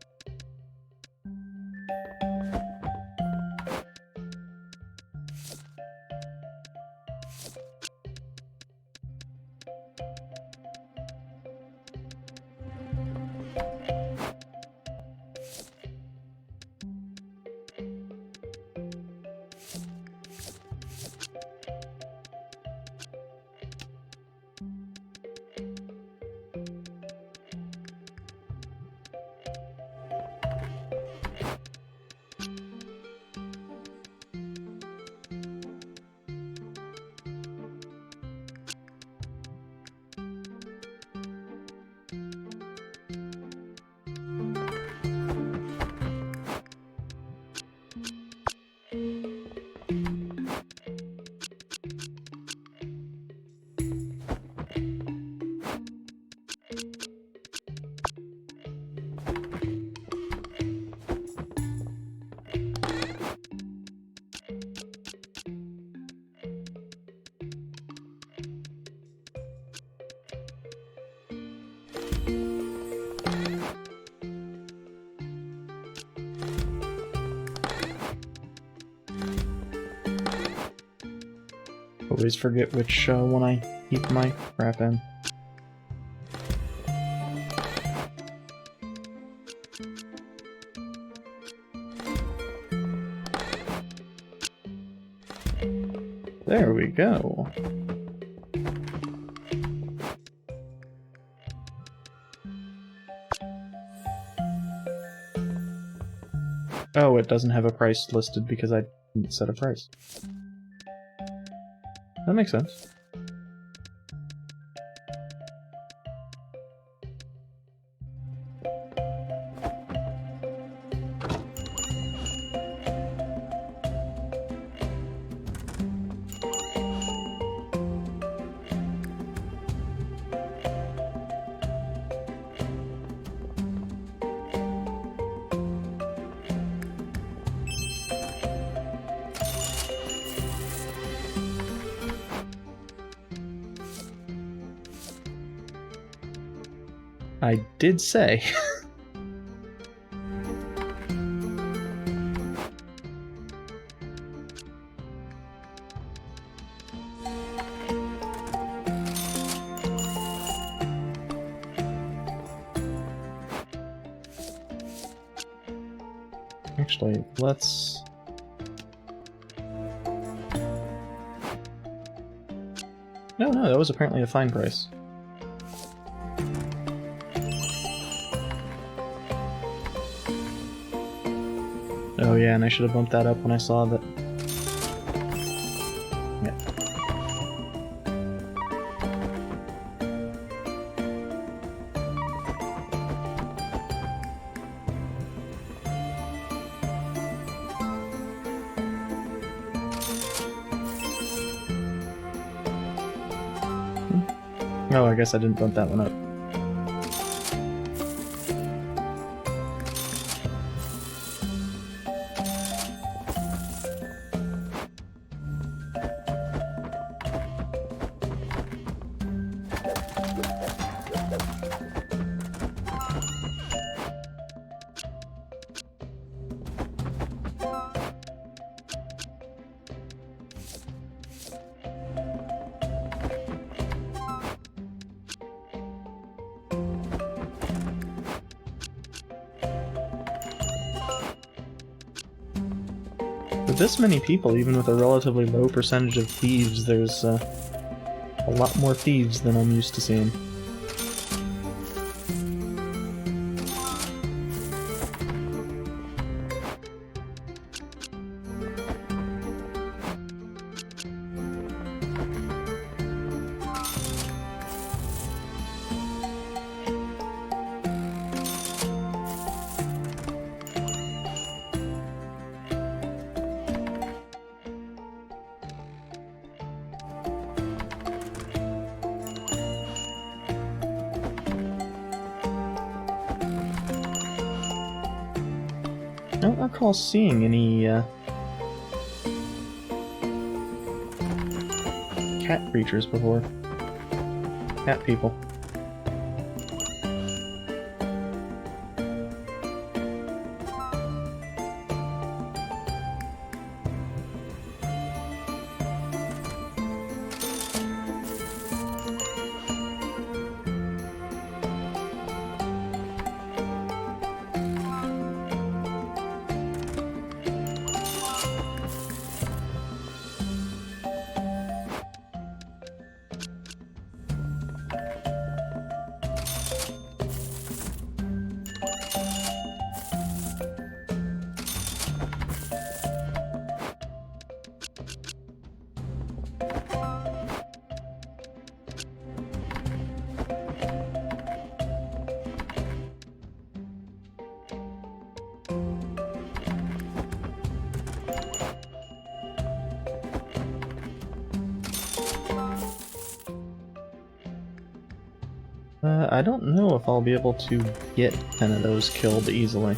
always forget which one I keep my crap in. There we go. Oh, it doesn't have a price listed because I didn't set a price. That makes sense. I did say. Actually, let's... No, that was apparently a fine price. Oh yeah, and I should have bumped that up when I saw that. Yeah. Oh, I guess I didn't bump that one up. With this many people, even with a relatively low percentage of thieves, there's a lot more thieves than I'm used to seeing. I don't recall seeing any cat creatures before. Cat people. I don't know if I'll be able to get 10 of those killed easily.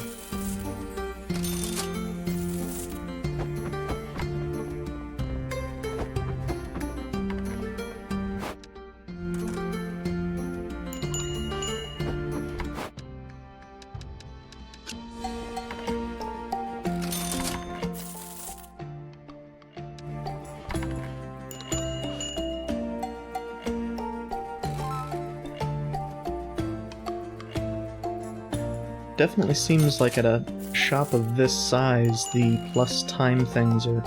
definitely seems like at a shop of this size, the plus time things are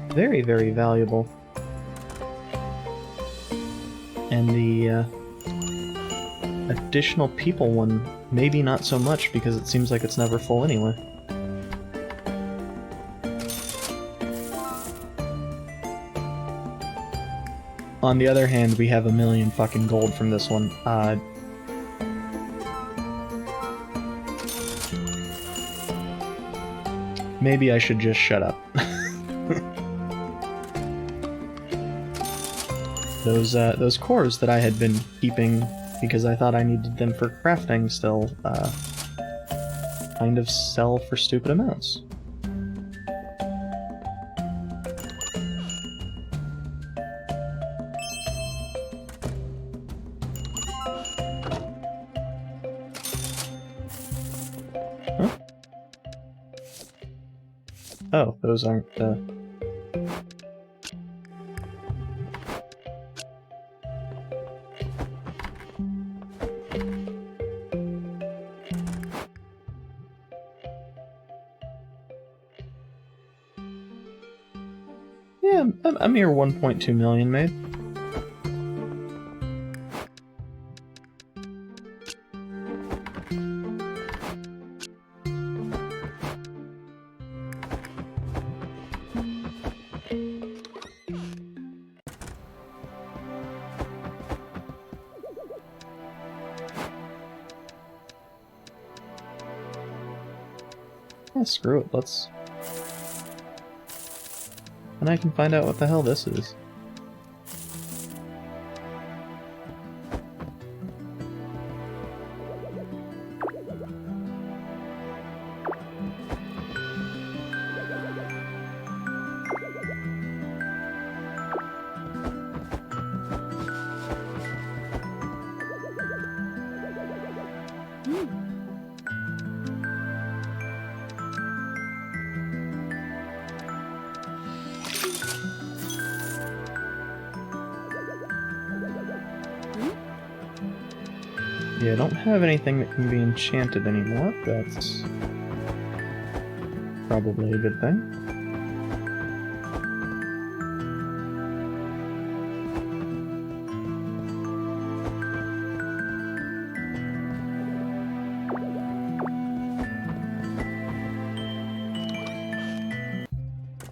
very, very valuable. And the additional people one, maybe not so much, because it seems like it's never full anyway. On the other hand, we have 1,000,000 fucking gold from this one. Maybe I should just shut up. Those cores that I had been keeping because I thought I needed them for crafting still, kind of sell for stupid amounts. Huh? Oh, those aren't, yeah, a mere 1.2 million made. Yeah, screw it, let's... And I can find out what the hell this is. Yeah, I don't have anything that can be enchanted anymore. That's probably a good thing.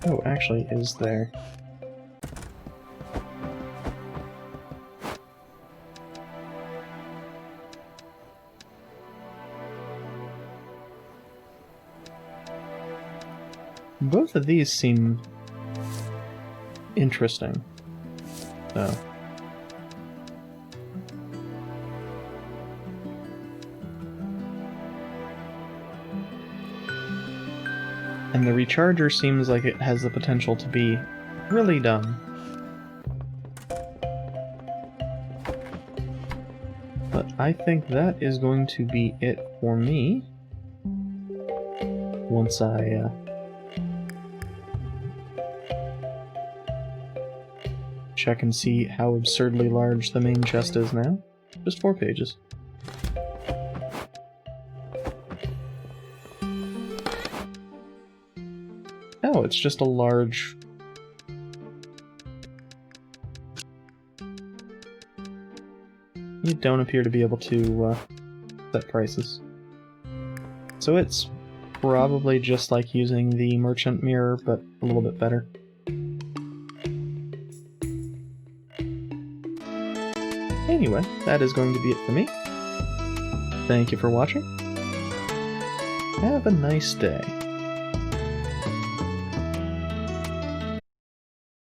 Oh, actually, is there? Both of these seem interesting, so. And the recharger seems like it has the potential to be really dumb. But I think that is going to be it for me. Once I, check and see how absurdly large the main chest is now. Just 4 pages. Oh, it's just a large... You don't appear to be able to set prices. So it's probably just like using the merchant mirror, but a little bit better. Anyway, that is going to be it for me. Thank you for watching. Have a nice day.